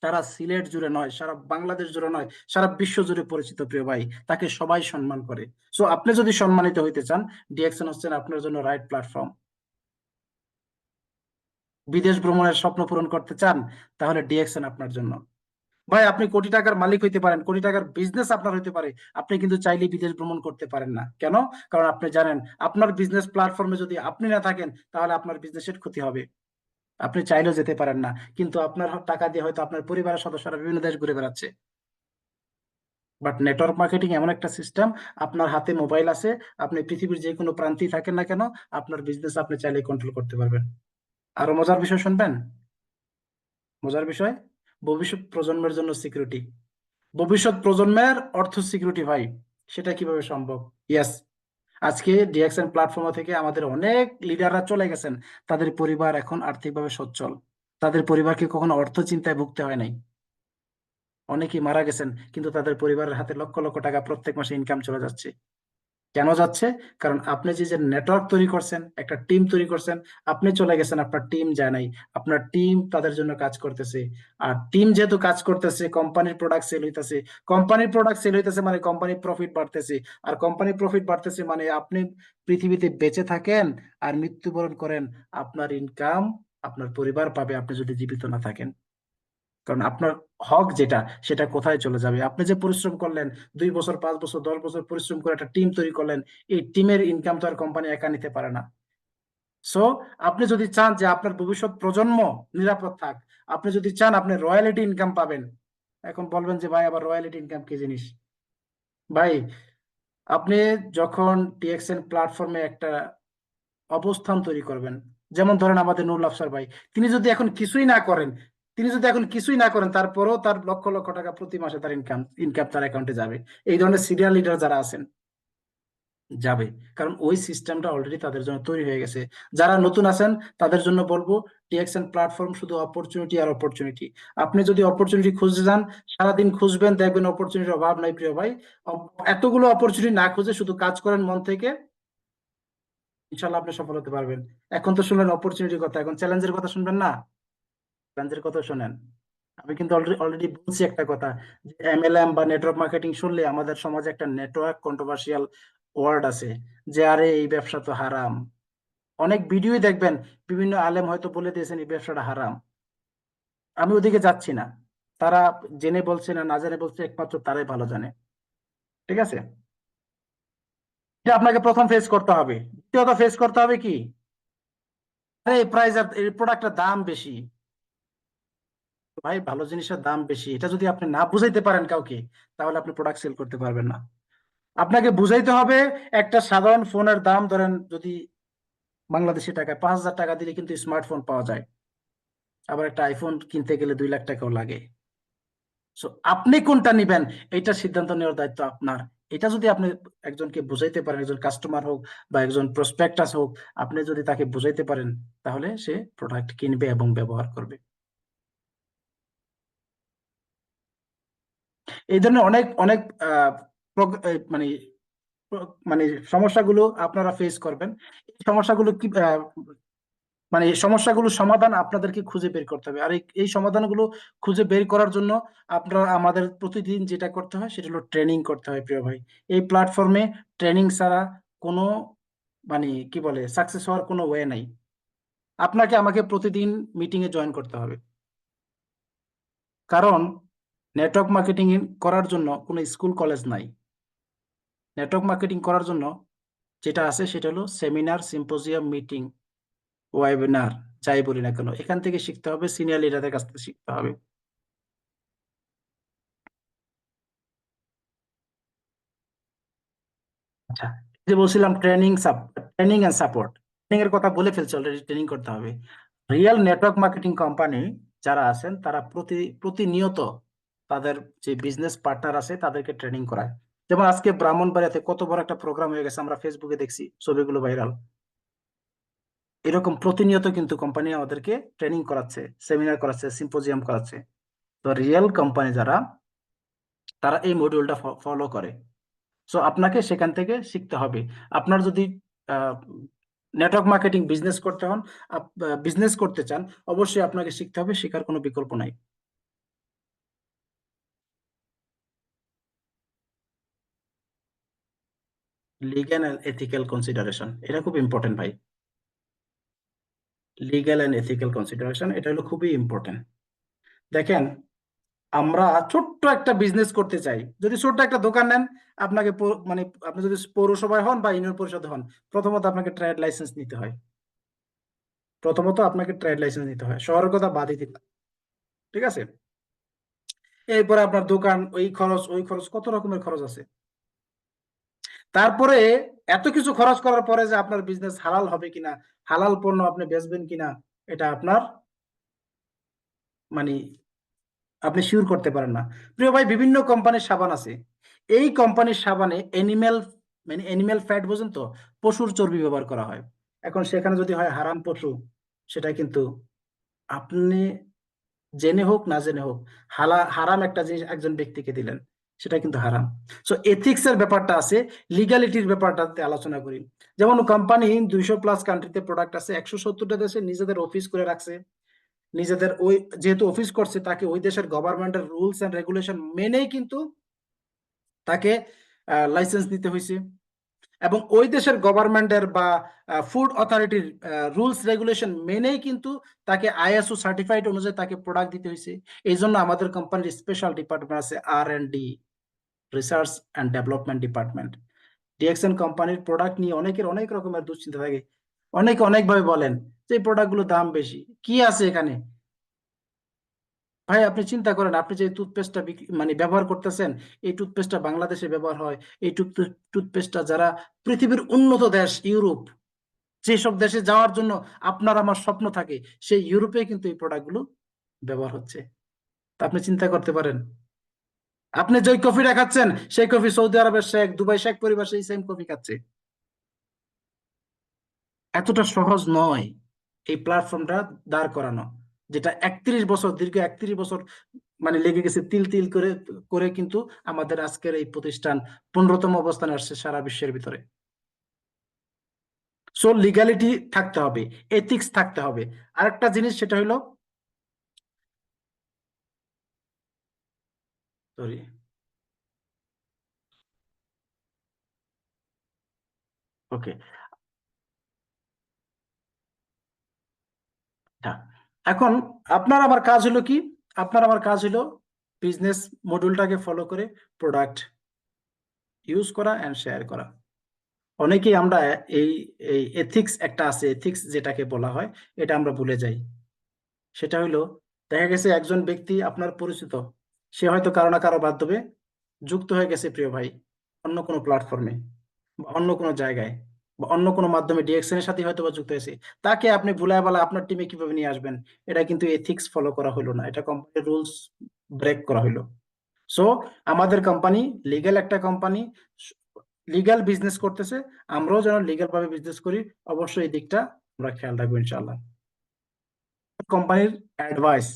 সারা সিলেট জুড়ে নয়, সারা বাংলাদেশ জুড়ে নয়, সারা বিশ্ব জুড়ে পরিচিত। প্রিয় ভাই, তাকে সবাই সম্মান করে। সো আপনি যদি সম্মানিত হইতে চান, ডিএক্সএন হচ্ছেন আপনার জন্য রাইট প্ল্যাটফর্ম। বিদেশ ভ্রমণের স্বপ্ন পূরণ করতে চান, তাহলে ডিএক্সএন আপনার জন্য। ভাই, আপনি কোটি টাকার মালিক হইতে পারেন, কোটি টাকার বিজনেস আপনার হইতে পারে, আপনি কিন্তু চাইলেই বিদেশ ভ্রমণ করতে পারেন না। কেন? কারণ আপনি জানেন, আপনার বিজনেস প্ল্যাটফর্মে যদি আপনি না থাকেন, তাহলে আপনার বিজনেসের ক্ষতি হবে। আপনি চাইলেও যেতে পারেন না, কিন্তু আপনার টাকা দিয়ে হয়তো আপনার পরিবারের সদস্যরা বিভিন্ন দেশ ঘুরে বেড়াচ্ছে। বাট নেটওয়ার্ক মার্কেটিং এমন একটা সিস্টেম, আপনার হাতে মোবাইল আছে, আপনি পৃথিবীর যে কোনো প্রান্তেই থাকেন না কেন, আপনার বিজনেস আপনি চাইলে কন্ট্রোল করতে পারবেন। আরো মজার বিষয় শুনবেন? মজার বিষয়, ভবিষ্যৎ প্রজন্মের জন্য সিকিউরিটি। ভবিষ্যৎ প্রজন্মের অর্থ সিকিউরিটি ভাই, সেটা কিভাবে সম্ভব? ইয়েস, আজকে ডিএক্সএন প্ল্যাটফর্ম থেকে আমাদের অনেক লিডাররা চলে গেছেন, তাদের পরিবার এখন আর্থিকভাবে সচ্ছল, তাদের পরিবারকে কখনো অর্থ চিন্তায় ভুগতে হয় নাই। অনেকেই মারা গেছেন কিন্তু তাদের পরিবারের হাতে লক্ষ লক্ষ টাকা প্রত্যেক মাসে ইনকাম চলে যাচ্ছে। কেন যাচ্ছে? কারণ আপনি যে যে নেটওয়ার্ক তৈরি করছেন, একটা টিম তৈরি করছেন, আপনি চলে গেছেন, আপনার টিম যায় নাই, আপনার টিম তাদের জন্য কাজ করতেছে। আর টিম যেহেতু কাজ করতেছে, কোম্পানির প্রোডাক্ট সেল হইতেছে, কোম্পানির প্রোডাক্ট সেল হইতেছে মানে কোম্পানির প্রফিট বাড়তেছে, আর কোম্পানির প্রফিট বাড়তেছে মানে আপনি পৃথিবীতে বেঁচে থাকেন আর মৃত্যুবরণ করেন, আপনার ইনকাম আপনার পরিবার পাবে আপনি যদি জীবিত না থাকেন। কারণ আপনার হক যেটা, সেটা কোথায় চলে যাবে? আপনি যে পরিশ্রম করলেন, 2 বছর, 5 বছর, 10 বছর পরিশ্রম করে একটা টিম তৈরি করলেন, এই টিমের ইনকাম তো আর কোম্পানি একা নিতে পারে না। সো আপনি যদি চান যে আপনার ভবিষ্যৎ প্রজন্ম নিরাপদ থাক, আপনি যদি চান আপনি রয়্যালিটি ইনকাম পাবেন, এখন বলবেন যে ভাই আবার রয়্যালিটি ইনকাম কি জিনিস? ভাই, আপনি যখন টিএক্সএন প্ল্যাটফর্মে একটা অবস্থান তৈরি করবেন, যেমন ধরেন আমাদের নুরুল আফসার ভাই, তিনি যদি এখন কিছুই না করেন, তারপরেও তার লক্ষ লক্ষ টাকা প্রতি মাসে তার ইনকাম ইনকাম তার অ্যাকাউন্টে যাবে। এই ধরনের সিরিয়াল লিডার যারা আছেন, যাবে। কারণ ওই সিস্টেমটা অলরেডি তাদের জন্য তৈরি হয়ে গেছে। যারা নতুন আছেন তাদের জন্য বলবো, টিএক্সএন প্ল্যাটফর্ম শুধু অপরচুনিটি আর অপরচুনিটি। আপনি যদি অপরচুনিটি খুঁজতে যান, সারাদিন খুঁজবেন, দেখবেন অপরচুনিটির অভাব নাই প্রিয় ভাই। এতগুলো অপরচুনিটি না খুঁজে শুধু কাজ করেন মন থেকে, ইনশাল্লাহ আপনি সফল হতে পারবেন। এখন তো শুনলেন অপরচুনিটির কথা, এখন চ্যালেঞ্জের কথা শুনবেন না? চ্যালেঞ্জের কথা শোনেন। আমি কিন্তু অলরেডি অলরেডি বলছি একটা কথা, যে এমএলএম বা নেটওয়ার্ক মার্কেটিং শুনলে আমাদের সমাজে একটা নেটওয়ার্ক কন্ট্রোভার্সিয়াল ওয়ার্ড আছে, যে আরে এই ব্যবসা তো হারাম। অনেক ভিডিওই দেখবেন, বিভিন্ন আলেম হয়তো বলে দিয়েছেন এই ব্যবসাটা হারাম। আমি ওদিকে যাচ্ছি না, তারা জেনে বলছে না না জেনে বলছে একমাত্র তারাই ভালো জানে। ঠিক আছে, এটা আপনাকে প্রথম ফেস করতে হবে। দ্বিতীয়ত ফেস করতে হবে কি, আরে এই প্রাইস, এই প্রোডাক্টের দাম বেশি। ভাই, ভালো জিনিসের দাম বেশি, এটা যদি আপনি না বুঝাইতে পারেন কাউকে, তাহলে আপনি প্রোডাক্ট সেল করতে পারবেন না। আপনাকে বুঝাইতে হবে, একটা সাধারণ ফোনের দাম ধরেন যদি বাংলাদেশি টাকায় 5,000 টাকা দিলে কিন্তু স্মার্টফোন পাওয়া যায়, আবার একটা আইফোন কিনতে গেলে 2 লাখ টাকাও লাগে। সো আপনি কোনটা নিবেন, এটা সিদ্ধান্ত নেওয়ার দায়িত্ব আপনার। এটা যদি আপনি একজনকে বুঝাইতে পারেন, একজন কাস্টমার হোক বা একজন প্রসপেক্টাস হোক, আপনি যদি তাকে বুঝাইতে পারেন, তাহলে সে প্রোডাক্ট কিনবে এবং ব্যবহার করবে। এই ধরনের অনেক অনেক মানে মানে সমস্যাগুলো আপনারা ফেস করবেন। এই সমস্যাগুলো কি মানে এই সমস্যাগুলো সমাধান আপনাদেরকে খুঁজে বের করতে হবে। আর এই সমাধানগুলো খুঁজে বের করার জন্য আপনারা আমাদের প্রতিদিন যেটা করতে হয় সেটা হলো ট্রেনিং করতে হয় প্রিয় ভাই। এই প্ল্যাটফর্মে ট্রেনিং ছাড়া কোনো মানে কি বলে সাকসেস হওয়ার কোনো ওয়ে নাই। আপনাকে আমাকে প্রতিদিন মিটিং এ জয়েন করতে হবে। কারণ নেটওয়ার্ক মার্কেটিং করার জন্য কোনো স্কুল কলেজ নাই। নেটওয়ার্ক মার্কেটিং করার জন্য যেটা আছে সেটা হলো সেমিনার, সিম্পোজিয়াম, মিটিং, ওয়েবিনার, যাই বলি না কেন, এখান থেকে শিখতে হবে, সিনিয়র লিডারদের কাছ থেকে শিখতে হবে। আচ্ছা, এই যে বলছিলাম ট্রেনিং এন্ড সাপোর্ট, ট্রেনিং এর কথা বলে ফেলছি অলরেডি, ট্রেনিং করতে হবে। রিয়েল নেটওয়ার্ক মার্কেটিং কোম্পানি যারা আছেন তারা প্রতিনিয়ত তাদের যে বিজনেস পার্টনার আছে তাদেরকে ট্রেনিং করায়। যেমন আজকে ব্রাহ্মণবাড়িয়াতে কত বড় একটা প্রোগ্রাম হয়ে গেছে, আমরা ফেসবুকে দেখছি, ছবিগুলো ভাইরাল। এরকম প্রতিনিয়ত কিন্তু কোম্পানি আমাদেরকে ট্রেনিং করাচ্ছে, সেমিনার করাচ্ছে, সিম্পোজিয়াম করাচ্ছে। তো রিয়েল কোম্পানি যারা, তারা এই মডিউলটা ফলো করে। সো আপনাকে সেখান থেকে শিখতে হবে। আপনার যদি নেটওয়ার্ক মার্কেটিং বিজনেস করতে হন, বিজনেস করতে চান, অবশ্যই আপনাকে শিখতে হবে, শেখার কোনো বিকল্প নাই। লিগ্যাল অ্যান্ড এথিক্যাল কনসিডারেশন, এটা খুব ইম্পর্টেন্ট ভাই। লিগ্যাল অ্যান্ড এথিক্যাল কনসিডারেশন এটা হলো খুবই ইম্পর্টেন্ট। দেখেন, আমরা ছোট্ট একটা বিজনেস করতে চাই, যদি ছোট্ট একটা দোকান নেন, আপনাকে মানে আপনি যদি পৌরসভায় হন বা ইউনিয়ন পরিষদে হন, প্রথমত আপনাকে ট্রেড লাইসেন্স নিতে হয়। শহরের কথা বাদই দিলাম। ঠিক আছে, এরপরে আপনার দোকান, ওই খরচ ওই খরচ, কত রকমের খরচ আছে। তারপরে এত কিছু খরচ করার পরে যে আপনার বিজনেস হালাল হবে কিনা, হালাল পণ্য আপনি বেচবেন কিনা, এটা আপনার মানে আপনি শিওর করতে পারেন না। প্রিয় ভাই, বিভিন্ন কোম্পানির সাবান আছে। এই কোম্পানির সাবানে এনিম্যাল ফ্যাট, বুঝুন তো, পশুর চর্বি ব্যবহার করা হয়। এখন সেখানে যদি হয় হারাম পশু, সেটা কিন্তু আপনি জেনে হোক না জেনে হোক, হারাম একটা জিনিস একজন ব্যক্তিকে দিলেন, সেটা কিন্তু হারাম। সো এথিক্স এর ব্যাপারটা আছে, লিগ্যালিটির ব্যাপারটাতে আলোচনা করি। যেমন কোম্পানি 200+ কান্ট্রিতে প্রোডাক্ট আছে, 170টা দেশে নিজেদের অফিস করে রাখছে। নিজেদের ওই যেহেতু অফিস করছে, তাকে ওই দেশের গভর্নমেন্টের রুলস এন্ড রেগুলেশন মেনেই কিন্তু তাকে লাইসেন্স নিতে হয়েছে। এবং ওই দেশের গভর্নমেন্টের বা ফুড অথরিটির রুলস রেগুলেশন মেনেই কিন্তু তাকে আইএসও সার্টিফাইড অনুযায়ী তাকে প্রোডাক্ট দিতে হয়েছে। এই জন্য আমাদের কোম্পানির স্পেশাল ডিপার্টমেন্ট আছে, R&D, research and development department. DXN কোম্পানির প্রোডাক্ট নিয়ে অনেকের অনেক রকমের দুশ্চিন্তা থাকে। অনেকে অনেকভাবে বলেন যে এই প্রোডাক্টগুলোর দাম বেশি, কি আছে এখানে। ভাই, আপনি চিন্তা করেন, আপনি যে টুথপেস্টটা ব্যবহার করতেছেন, এই টুথপেস্টটা বাংলাদেশে ব্যবহার হয়। এই টুথপেস্টটা যারা পৃথিবীর উন্নত দেশ ইউরোপ, যেসব দেশে যাওয়ার জন্য আপনার আমার স্বপ্ন থাকে, সেই ইউরোপে কিন্তু এই প্রোডাক্টগুলো ব্যবহার হচ্ছে। তা আপনি চিন্তা করতে পারেন, আপনি যে কফিটা খাচ্ছেন, সেই কফি সৌদি আরবের শেখ, দুবাই শেখ পরিবার সেই সেম কফি খাচ্ছে। এতটা সহজ নয় এই প্ল্যাটফর্মটা দাঁড় করানো, যেটা 31 বছর, দীর্ঘ 31 বছর লেগে গেছে তিল তিল করে করে কিন্তু আমাদের আজকের এই প্রতিষ্ঠান 15তম অবস্থানে আসছে সারা বিশ্বের ভিতরে। সো লিগ্যালিটি থাকতে হবে, এথিক্স থাকতে হবে। আরেকটা জিনিস সেটা হলো, সরি, ওকে, হ্যাঁ। এখন আপনার আমার কাজ হলো কি, আপনার আমার কাজ হলো বিজনেস মডিউলটাকে ফলো করে প্রোডাক্ট ইউজ করা এন্ড শেয়ার করা। অনেকেই আমরা এই এই এথিক্স একটা আছে, এথিক্স যেটাকে বলা হয়, এটা আমরা ভুলে যাই। সেটা হইলো, দেখা গেছে একজন ব্যক্তি আপনার পরিচিত, সে হয়তো কারো না কারো মাধ্যমে যুক্ত হয়ে গেছে প্রিয় ভাই, অন্য কোনো প্ল্যাটফর্মে বা অন্য কোনো জায়গায় বা অন্য কোনো মাধ্যমে ডিএক্সএন এর সাথে হয়তো বা যুক্ত হয়েছে। তাকে আপনি ভুলায় বলা আপনার টিমে কিভাবে নিয়ে আসবেন, এটা কিন্তু এথিক্স ফলো করা হলো না, এটা কোম্পানির রুলস ব্রেক করা হলো। সো আমাদের কোম্পানি লিগ্যাল একটা কোম্পানি, লিগ্যাল বিজনেস করতেছে, আমরাও যেন লিগ্যাল ভাবে বিজনেস করি। অবশ্যই এই দিকটা আমরা খেয়াল রাখবো ইনশাআল্লাহ। কোম্পানির অ্যাডভাইস,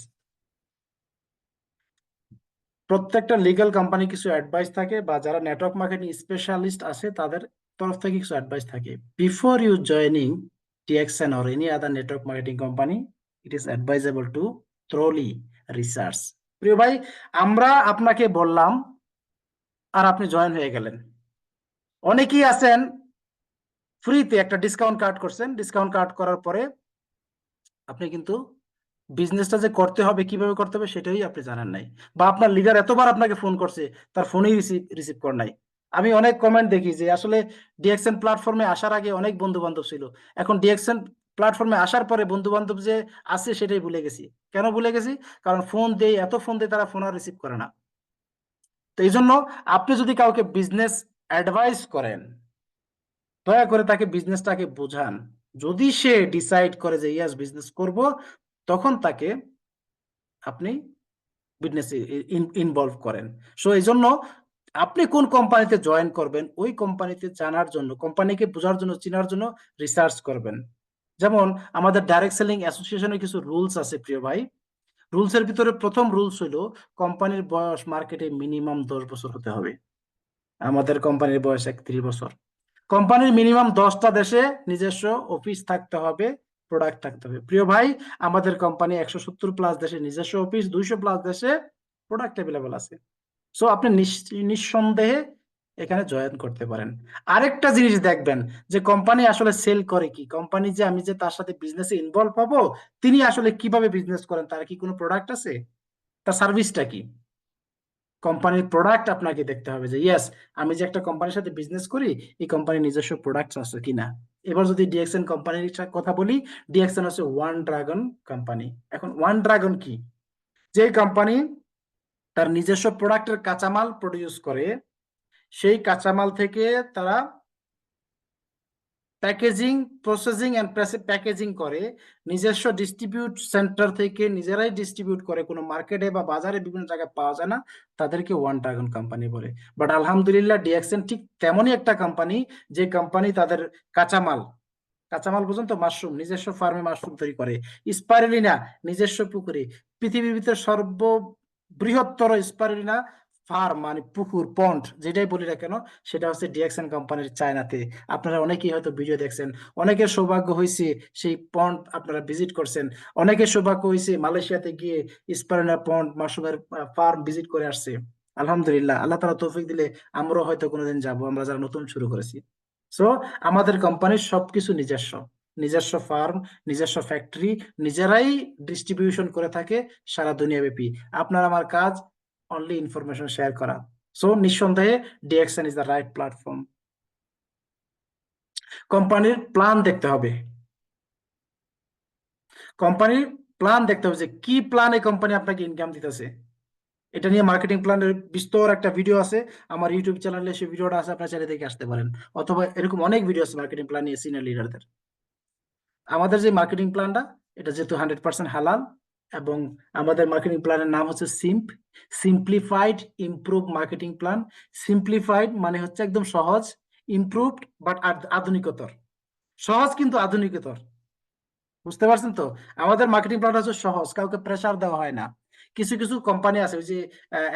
প্রত্যেকটা লিগ্যাল কোম্পানি কিছু অ্যাডভাইস থাকে, বা যারা নেটওয়ার্ক মার্কেটিং স্পেশালিস্ট আছে তাদের তরফ থেকে কিছু অ্যাডভাইস থাকে। Before you joining TXN or any other network marketing company, it is advisable to thoroughly research. প্রিয় ভাই, আমরা আপনাকে বললাম আর আপনি জয়েন হয়ে গেলেন। অনেকেই আছেন ফ্রিতে একটা ডিসকাউন্ট কার্ড করছেন, ডিসকাউন্ট কার্ড করার পরে আপনি কিন্তু বিজনেসটা যে করতে হবে, কিভাবে করতে হবে, সেটাই আপনি জানেন নাই। বা আপনার লিডার এতবার আপনাকে ফোন করছে, তার ফোনেই রিসিভ করে নাই। আমি অনেক কমেন্ট দেখি যে আসলে ডিএক্সএন প্ল্যাটফর্মে আসার আগে অনেক বন্ধু বান্ধব ছিল, এখন ডিএক্সএন প্ল্যাটফর্মে আসার পরে বন্ধু বান্ধব যে আছে সেটাই ভুলে গেছি। কেন ভুলে গেছি? কারণ ফোন দেই, এত ফোন দেয়, তারা ফোন আর রিসিভ করে না। তো এই জন্য আপনি যদি কাউকে বিজনেস অ্যাডভাইস করেন, দয়া করে তাকে বিজনেসটাকে বোঝান। যদি সে ডিসাইড করে যে ইয়াস বিজনেস করব, তখন তাকে আপনি বিজনেস ইনভলভ করেন। সো এই জন্য আপনি কোন কোম্পানিতে জয়েন করবেন, ওই কোম্পানিতে জানার জন্য, কোম্পানিকে বোঝার জন্য, চেনার জন্য রিসার্চ করবেন। যেমন আমাদের ডাইরেক্ট সেলিং অ্যাসোসিয়েশনের কিছু রুলস আছে প্রিয় ভাই। রুলসের ভিতরে প্রথম রুলস হলো, কোম্পানির বয়স মার্কেটে মিনিমাম 10 বছর হতে হবে। আমাদের কোম্পানির বয়স 31 বছর। কোম্পানির মিনিমাম 10টা দেশে নিজস্ব অফিস থাকতে হবে, প্রোডাক্ট থাকতে হবে। প্রিয় ভাই, আমাদের কোম্পানি 170+ দেশে নিজস্ব অফিস, 200+ দেশে প্রোডাক্ট অ্যাভেলেবল আছে। সো আপনি নিঃসন্দেহে এখানে জয়েন করতে পারেন। আরেকটা জিনিস দেখবেন, যে কোম্পানি আসলে সেল করে কি, কোম্পানি যে আমি যে তার সাথে বিজনেসে ইনভলভ হবো, তিনি আসলে কিভাবে বিজনেস করেন, তার কি কোনো প্রোডাক্ট আছে, তার সার্ভিসটা কি। কোম্পানির প্রোডাক্ট আপনাকে দেখতে হবে যে ইয়েস, আমি যে একটা কোম্পানির সাথে বিজনেস করি, এই কোম্পানির নিজস্ব প্রোডাক্ট আছে কিনা। এবার যদি ডিএক্সএন কোম্পানির কথা বলি, ডিএক্সএন হচ্ছে ওয়ান ড্রাগন কোম্পানি। এখন ওয়ান ড্রাগন কি? যে কোম্পানি তার নিজস্ব প্রোডাক্টের কাঁচামাল প্রডিউস করে, সেই কাঁচামাল থেকে তারা প্যাকেজিং, প্রসেসিং এন্ড প্যাকেজিং করে, নিজস্ব ডিস্ট্রিবিউট সেন্টার থেকে নিজেরাই ডিস্ট্রিবিউট করে, কোনো মার্কেটে বা বাজারে বিভিন্ন জায়গায় পাওয়া যায় না, তাদেরকে ওয়ান ড্রাগন কোম্পানি বলে। বাট আলহামদুলিল্লাহ ডিএক্সএন ঠিক তেমনই একটা কোম্পানি, যে কোম্পানি তাদের কাঁচামাল, কাঁচামাল পর্যন্ত মাশরুম, নিজস্ব ফার্মে মাশরুম তৈরি করে, স্পাইরুলিনা নিজস্ব পুকুরে, পৃথিবীর ভিতরে সর্ববৃহত্তর স্পাইরুলিনা ফার্ম মানে পুকুর, পন্ড যেটাই বলি না কেন, সেটা হচ্ছে ডিএক্সএন কোম্পানির চায়নাতে। আপনারা অনেকেই হয়তো ভিডিও দেখছেন, অনেকের সৌভাগ্য হয়েছে সেই পন্ড আপনারা ভিজিট করছেন, অনেকের সৌভাগ্য হয়েছে মালয়েশিয়াতে গিয়ে স্পাইরুলিনা পন্ড মাশরুমের ফার্ম ভিজিট করে আসছে। আলহামদুলিল্লাহ, আল্লাহ তাআলা তৌফিক দিলে আমরাও হয়তো কোনোদিন যাব, আমরা যারা নতুন শুরু করেছি। সো আমাদের কোম্পানির সবকিছু নিজস্ব, নিজস্ব ফার্ম, নিজস্ব ফ্যাক্টরি, নিজেরাই ডিস্ট্রিবিউশন করে থাকে সারা দুনিয়াব্যাপী। আপনার আমার কাজ অনলি ইনফরমেশন শেয়ার করা। সো নিঃসন্দেহে DXN is the right platform. কোম্পানির প্ল্যান দেখতে হবে, কোম্পানির প্ল্যান দেখতে হবে যে কি প্ল্যান এই কোম্পানি আপনাকে ইনকাম দিতেছে। এটা নিয়ে মার্কেটিং প্ল্যানের বিস্তর একটা ভিডিও আছে আমার ইউটিউব চ্যানেলে, সেই ভিডিওটা আছে, আপনার চ্যানেল দেখে আসতে পারেন, অথবা এরকম অনেক ভিডিও আছে মার্কেটিং প্ল্যান নিয়ে সিনিয়র লিডারদের। আমাদের যে মার্কেটিং প্ল্যানটা, এটা যেহেতু 100% হালাল, এবং আমাদের মার্কেটিং প্ল্যানের নাম হচ্ছে simplified improve marketing plan. Simplified মানে হচ্ছে একদম সহজ, ইমপ্রুভড বাট আধুনিকতর, সহজ কিন্তু আধুনিকতর। বুঝতে পারছেন তো? আমাদের মার্কেটিং প্ল্যান হচ্ছে সহজ, কাউকে প্রেসার দেওয়া হয় না। কিছু কিছু কোম্পানি আছে, ওই যে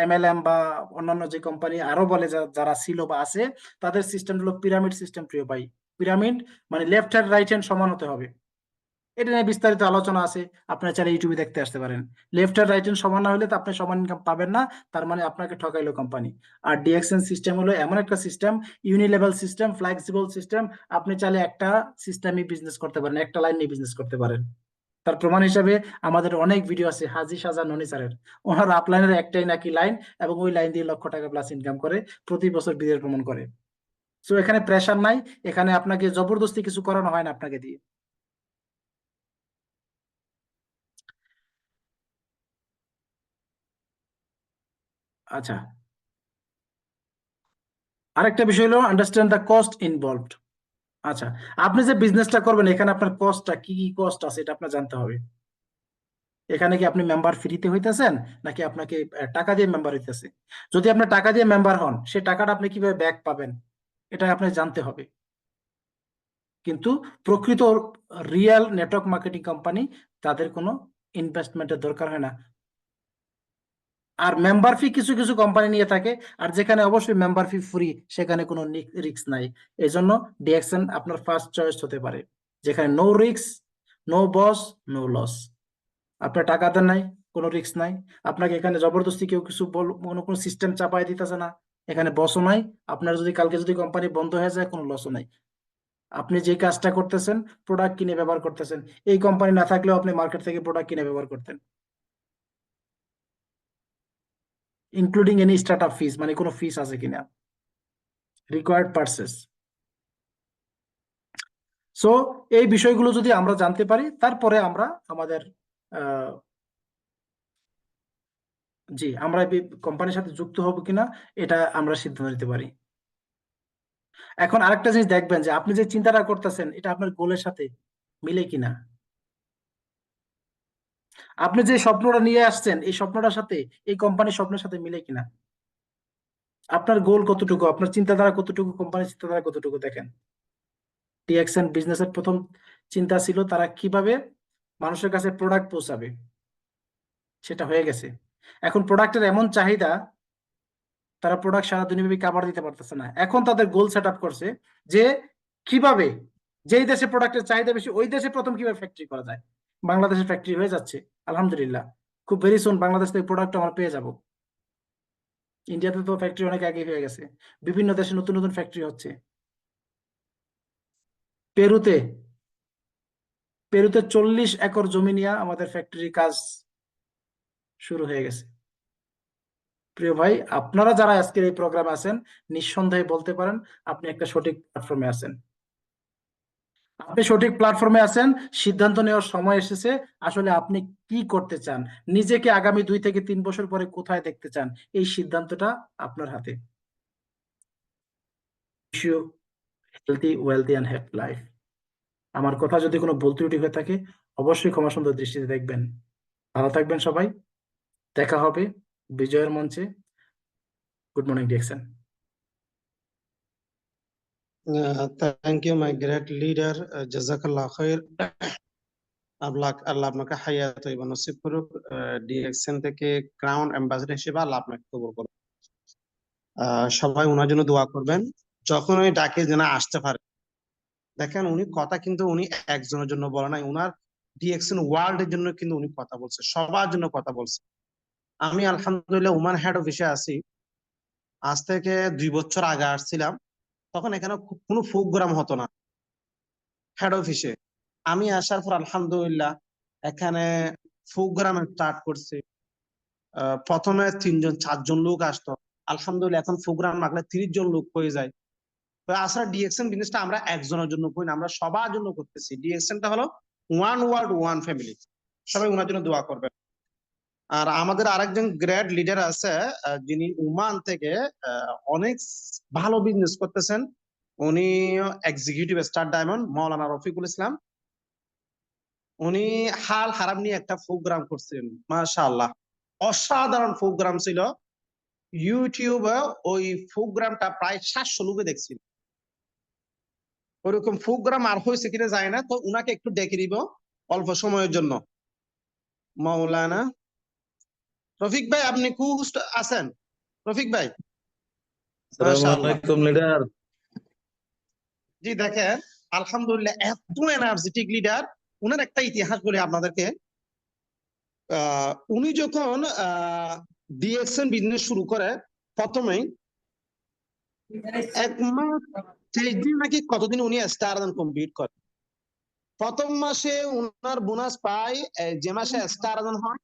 এমএলএম বা অন্যান্য যে কোম্পানি আরো বলে, যারা ছিল বা আছে, তাদের সিস্টেম হলো পিরামিড সিস্টেম। প্রিয় ভাই, পিরামিড মানে লেফট হ্যান্ড রাইট হ্যান্ড সমান হতে হবে। এটা নিয়ে বিস্তারিত আলোচনা আছে, আপনারা চাইলে ইউটিউবে দেখতে আসতে পারেন। লেফট আর রাইট হ্যান্ড সমান না হলে তো আপনি সমান ইনকাম পাবেন না, তার মানে আপনাকে ঠকাইলো কোম্পানি। আর ডিএক্সএন সিস্টেম হলো এমন একটা সিস্টেম, ইউনিলেভেল সিস্টেম, ফ্লেক্সিবল সিস্টেম। আপনি চাইলে একটা সিস্টেমই বিজনেস করতে পারেন, একটা লাইন নিয়ে বিজনেস করতে পারেন। তার প্রমাণ হিসাবে আমাদের অনেক ভিডিও আছে হাজি সাজা ননি স্যারের, ওনার আপলাইনের একটাই নাকি লাইন, এবং ওই লাইন দিয়ে লক্ষ টাকা প্লাস ইনকাম করে, প্রতি বছর বিদেশ ভ্রমণ করে। তো এখানে প্রেশার নাই, এখানে আপনাকে জবরদস্তি কিছু করানো হয় না আপনাকে দিয়ে। আচ্ছা, আরেকটা বিষয় হলো আন্ডারস্ট্যান্ড দ্য কস্ট ইনভলভড। আচ্ছা, আপনি যে বিজনেসটা করবেন এখানে আপনার কস্টটা কি কি কস্ট আছে এটা আপনার জানতে হবে। এখানে কি আপনি মেম্বার ফ্রিতে হইতেছেন, নাকি আপনাকে টাকা দিয়ে মেম্বার হইতেছে? যদি আপনি টাকা দিয়ে মেম্বার হন, সে টাকাটা আপনি কিভাবে ব্যাক পাবেন, এটা আপনি জানতে হবে। কিন্তু প্রকৃত রিয়েল নেটওয়ার্ক মার্কেটিং কোম্পানি, তাদের কোনো ইনভেস্টমেন্টের দরকার হয় না। আর মেম্বার ফি কিছু কিছু কোম্পানি নিয়ে থাকে, আর যেখানে অবশ্যই মেম্বার ফি ফ্রি, সেখানে কোনো রিস্ক নাই। এই জন্য ডিএক্সএন আপনার ফার্স্ট চয়েস হতে পারে, যেখানে নো রিস্ক, নো বস, নো লস। আপনার টাকা দেন নাই, কোনো রিস্ক নাই। আপনাকে এখানে জবরদস্তি কেউ কিছু কোনো কোনো সিস্টেম চাপাই দিতেছে না, এখানে বসও নাই। আপনার যদি কালকে যদি কোম্পানি বন্ধ হয়ে যায়, কোনো লসও নাই। আপনি যে কাজটা করতেছেন, প্রোডাক্ট কিনে ব্যবহার করতেছেন, এই কোম্পানি না থাকলেও আপনি মার্কেট থেকে প্রোডাক্ট কিনে ব্যবহার করতেন, ইনক্লুডিং এনি স্টার্ট আপ ফিস, মানে কোনো ফিস আছে কিনা, রিকোয়ার্ড পারচেস। সো এই বিষয়গুলো যদি আমরা জানতে পারি, তারপরে আমরা আমাদের আহ, জি, আমরা কোম্পানির সাথে যুক্ত হব কিনা, এটা আমরা সিদ্ধান্ত নিতে পারি। এখন আরেকটা জিনিস দেখবেন, যে আপনি যে চিন্তাটা করতেছেন এটা আপনার গোলের সাথে মিলে কিনা। আপনি যে স্বপ্নটা নিয়ে আসছেন, এই স্বপ্নটার সাথে, এই কোম্পানির স্বপ্নের সাথে মিলে কিনা। আপনার গোল কতটুকু, আপনার চিন্তাধারা কতটুকু, কোম্পানির চিন্তাধারা কতটুকু, দেখেন। টিএক্সএন বিজনেসের প্রথম চিন্তা ছিল তারা কিভাবে মানুষের কাছে প্রোডাক্ট পৌঁছাবে, সেটা হয়ে গেছে। এখন প্রোডাক্টের এমন চাহিদা, তারা প্রোডাক্ট সারা দুনিয়াব্যাপী কাভার দিতে পারতেছে না। এখন তাদের গোল সেট আপ করছে যে কিভাবে, যেই দেশে প্রোডাক্টের চাহিদা বেশি, ওই দেশে প্রথম কিভাবে ফ্যাক্টরি করা যায়। বাংলাদেশে ফ্যাক্টরি হয়ে যাচ্ছে আলহামদুলিল্লাহ, খুব ভেরি সুন বাংলাদেশ থেকে প্রোডাক্ট আমরা পেয়ে যাব। ইন্ডিয়াতে তো ফ্যাক্টরি অনেক আগে হয়ে গেছে, বিভিন্ন দেশে নতুন নতুন ফ্যাক্টরি হচ্ছে। পেরুতে, পেরুতে 40 একর জমি নিয়ে আমাদের ফ্যাক্টরির কাজ শুরু হয়ে গেছে। প্রিয় ভাই, আপনারা যারা আজকের এই প্রোগ্রামে আছেন, নিঃসন্দেহে বলতে পারেন আপনি একটা সঠিক প্ল্যাটফর্মে আছেন। আপনি সঠিক প্ল্যাটফর্মে আছেন, সিদ্ধান্ত নেওয়ার সময় এসেছে। আসলে আপনি কি করতে চান, নিজেকে আগামী 2 থেকে 3 বছর পরে কোথায় দেখতে চান, এই সিদ্ধান্তটা আপনার হাতে। Wish you healthy, wealthy and happy life. আমার কথা যদি কোনো ভুল ত্রুটি হয়ে থাকে, অবশ্যই ক্ষমা সুন্দর দৃষ্টিতে দেখবেন। ভালো থাকবেন সবাই, দেখা হবে বিজয়ের মঞ্চে। Good morning DXN. Thank you my great leader, জাজাকাল্লাহ খাইর। আল্লাহ আপনাকে হায়াত এবং নসিব করুক। ডিএক্সএন থেকে ক্রাউন অ্যাম্বাসেডর হিসেবে আল্লাহ আপনাকে কবুল করুক। সবাই ওনার জন্য দোয়া করবেন, যখন উনি ডাকে যেন আসতে পারে। দেখেন উনি কথা কিন্তু উনি একজনের জন্য বলে নাই, উনার ডিএক্সএন ওয়ার্ল্ডের জন্য কিন্তু উনি কথা বলছে, সবার জন্য কথা বলছে। আমি আলহামদুলিল্লাহ ওমান হেড অফিসে আছি, আজ থেকে 2 বছর আগে আসছিলাম, তখন এখানে কোনো প্রোগ্রাম হতো না হেড অফিসে। আমি আসার পর আলহামদুলিল্লাহ এখানে প্রোগ্রাম স্টার্ট করছে। প্রথমে 3 জন 4 জন লোক আসতো, আলহামদুলিল্লাহ এখন প্রোগ্রাম রাখলে 30 জন লোক হয়ে যায়। তো আসলে ডিএক্সএন বিজনেসটা আমরা একজনের জন্য করি না, আমরা সবার জন্য করতেছি। ডিএক্সএনটা হলো ওয়ান ওয়ার্ল্ড ওয়ান ফ্যামিলি। সবাই ওনার জন্য দোয়া করবেন। আর আমাদের আরেকজন গ্রেট লিডার আছে, যিনি ওমান থেকে অনেক ভালো বিজনেস করতেছেন। উনি এক্সিকিউটিভ স্টার ডায়মন্ড, মাওলানা রফিকুল ইসলাম। উনি হাল হারাম নিয়ে একটা প্রোগ্রাম করছেন, মাশাআল্লাহ অসাধারণ প্রোগ্রাম ছিল। ইউটিউবে ওই প্রোগ্রামটা প্রায় 700 লোকে দেখছিল। ওইরকম প্রোগ্রাম আর হয়েছে কিনা যায় না, তো উনাকে একটু ডেকে দিব অল্প সময়ের জন্য। মাওলানা রফিক ভাই, আপনি কুস্ট আছেন? রফিক ভাই, মাশাআল্লাহ। আসসালামু লিডার। জি দেখেন, আলহামদুলিল্লাহ এত এনার্জেটিক লিডার। উনার একটা ইতিহাস বলি আপনাদেরকে। উনি যখন ডিএক্সএন বিজনেস শুরু করে, প্রথমেই 1 মাস 23 দিন নাকি কতদিন উনি স্টার কমপ্লিট করে। প্রথম মাসে উনার বোনাস পায়, যে মাসে স্টার হয়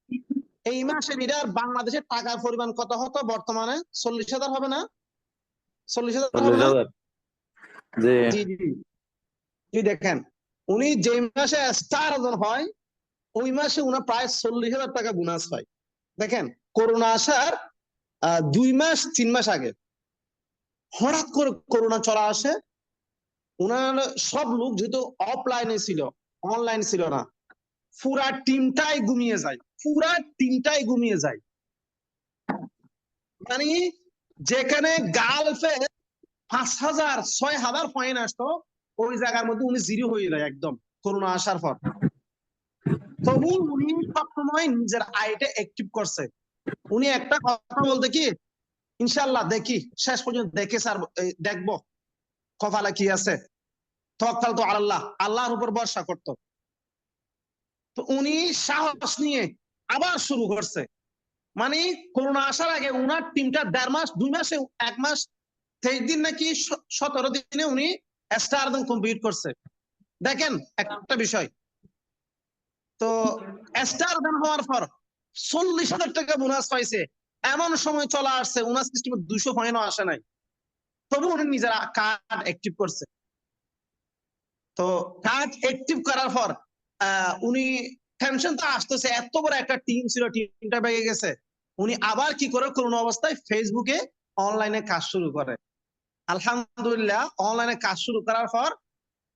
এই মাসে লিডার বাংলাদেশের টাকার পরিমাণ কত হতো বর্তমানে? 40,000 হবে না? 40,000 হবে না? জি জি জি। দেখেন উনি যে মাসে স্টার হয় ওই মাসে উনার প্রায় 40,000 টাকা বোনাস পায়। দেখেন করোনা আসার 2 মাস 3 মাস আগে হঠাৎ করে করোনা চলে আসে। উনার সব লোক যেহেতু অফলাইনে ছিল, অনলাইন ছিল না, পুরা টিমটাই ঘুমিয়ে যায়, পুরা টিমটাই ঘুমিয়ে যায়। মানে যেখানে গালফে 5,000 6,000 পয়েন্ট আসতো, ওই জায়গার মধ্যে উনি জিরো হয়ে যায় একদম করোনা আসার পর। তবু উনি সবসময় নিজের আইটা অ্যাক্টিভ করছে। উনি একটা কথা বলতে কি, ইনশাল্লাহ দেখি শেষ পর্যন্ত দেখে স্যার, দেখবো কপালে কি আছে, তওয়াক্কাল তো আল্লাহ, আল্লাহর উপর ভরসা করতো। তো উনি সাহস নিয়ে আবার শুরু করছে। মানে করোনা আসার আগে উনার টিমটা 1.5 মাস 2 মাসে 1 মাস 23 দিন নাকি 17 দিনে উনি স্টার কমপ্লিট করছে। দেখেন একটা বিষয়, তো স্টার হওয়ার পর 40,000 টাকা বোনাস পাইছে। এমন সময় চলে আসছে উনার সিস্টেমে 200 পয়েন্টও আসে নাই, তবু উনি নিজের কার্ড অ্যাক্টিভ করছে। তো কার্ড অ্যাক্টিভ করার পর উনি টেনশন তো আসতেছে, এত বড় একটা টিম ছিল, টিমটা ভেঙে গেছে। উনি আবার কি করে করোনা অবস্থায় ফেসবুকে অনলাইনে কাজ শুরু করে। আলহামদুলিল্লাহ অনলাইনে কাজ শুরু করার পর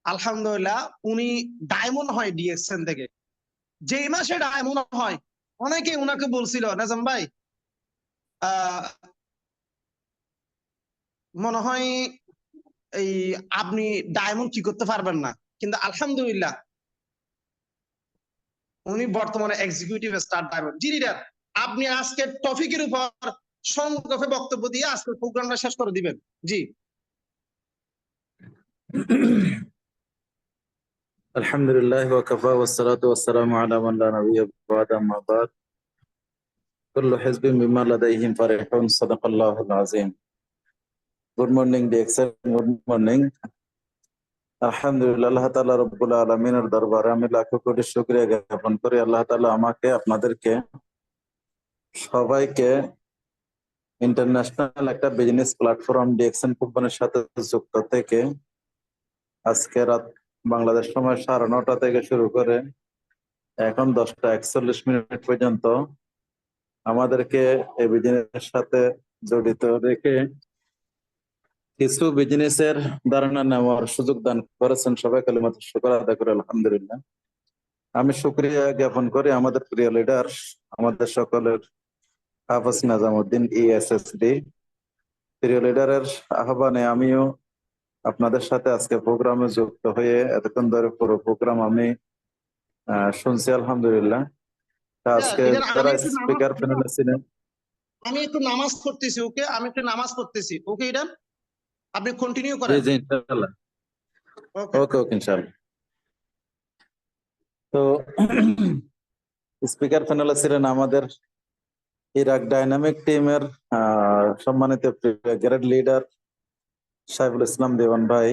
আলহামদুলিল্লাহ উনি ডায়মন্ড হয় ডিএক্সএন থেকে। যেই মাসে ডায়মন্ড হয় অনেকে উনাকে বলছিল, নাজম ভাই মনে হয় এই আপনি ডায়মন্ড কি করতে পারবেন না, কিন্তু আলহামদুলিল্লাহ উনি বর্তমানে এক্সিকিউটিভ স্টার ডায়মন্ড। জি লিডার, আপনি আজকে টপিকের উপর সংক্ষেপে বক্তব্য দিয়ে আজকের প্রোগ্রামটা শেষ করে দিবেন। জি। আলহামদুলিল্লাহ ওয়া কাফা ওয়াসসালাতু ওয়াসসালামু আলা মান লা নাবিয়্যা বা'দা, আম্মা বা'দ। কুল্লু হিজবিন বিমা লাদাইহিম ফারিহুন, সাদাকাল্লাহুল আযীম। Good morning DXN, good morning. আলহামদুলিল্লাহ, আল্লাহ তাআলা রব্বুল আলামিনের দরবারে আমি লাখো কোটি শুকরিয়া জ্ঞাপন করি। আল্লাহ তাআলা আমাকে আপনাদেরকে সবাইকে ইন্টারন্যাশনাল একটা বিজনেস প্ল্যাটফর্ম ডিএক্সএন কোম্পানির সাথে যুক্ত থেকে আজকে রাত বাংলাদেশ সময় 9:30 থেকে শুরু করে এখন 10:41 পর্যন্ত আমাদেরকে এই বিজনেসের সাথে জড়িত রেখে কিছু বিজনেসের ধারণা নেওয়ার সুযোগ দান করেছেন। সবাই কালিমাত শুকর আদায় করে আলহামদুলিল্লাহ। আমি শুকরিয়া জ্ঞাপন করি আমাদের প্রিয় লিডার, আমাদের সকলের হাফেজ নাজামুদ্দিন ESSD প্রিয় লিডারের আহ্বানে আমিও আপনাদের সাথে আজকে প্রোগ্রামে যুক্ত হয়ে এতক্ষণ ধরে পুরো প্রোগ্রাম আমি শুনছি আলহামদুলিল্লাহ। আজকে লিডার, যারা স্পিকার প্যানেলে ছিলেন, আমি একটু নামাজ পড়তেছি। ওকে, আমি একটু নামাজ পড়তেছি। ওকে লিডার, আপনি কন্টিনিউ জি করেন। জি ইনশাআল্লাহ। ওকে ওকে ওকে ইনশাআল্লাহ। তো স্পিকার প্যানেলে ছিলেন আমাদের ইরাক ডাইনামিক টিমের সম্মানিত গ্রেড লিডার সাইফুল ইসলাম দেওয়ান ভাই,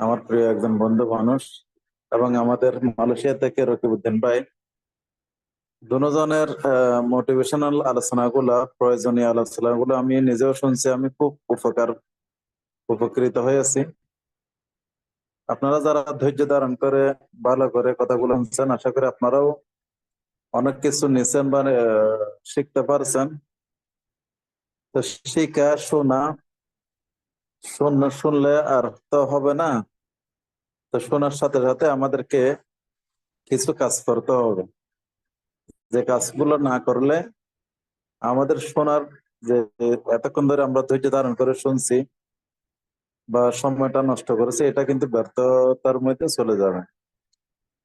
আমার প্রিয় একজন বন্ধু মানুষ, এবং আমাদের মালয়েশিয়া থেকে রকিবউদ্দিন ভাই। দুজনের মোটিভেশনাল আলোচনাগুলো, প্রয়োজনীয় আলোচনাগুলো আমি নিজেও শুনছি, আমি খুব উপকৃত হয়েছি। আপনারা যারা ধৈর্য ধারণ করে ভালো করে কথাগুলো শুনছেন, আশা করি আপনারাও অনেক কিছু নিছেন বা শিখতে পারছেন। তো শিখা শুনলে আর তো হবে না, তো শোনার সাথে সাথে আমাদেরকে কিছু কাজ করতে হবে। যে কাজগুলো না করলে আমাদের শোনার যে এতক্ষণ ধরে আমরা ধৈর্য ধারণ করে শুনছি বা সময়টা নষ্ট করেছি, এটা কিন্তু ব্যর্থতার মধ্যে চলে যাবে।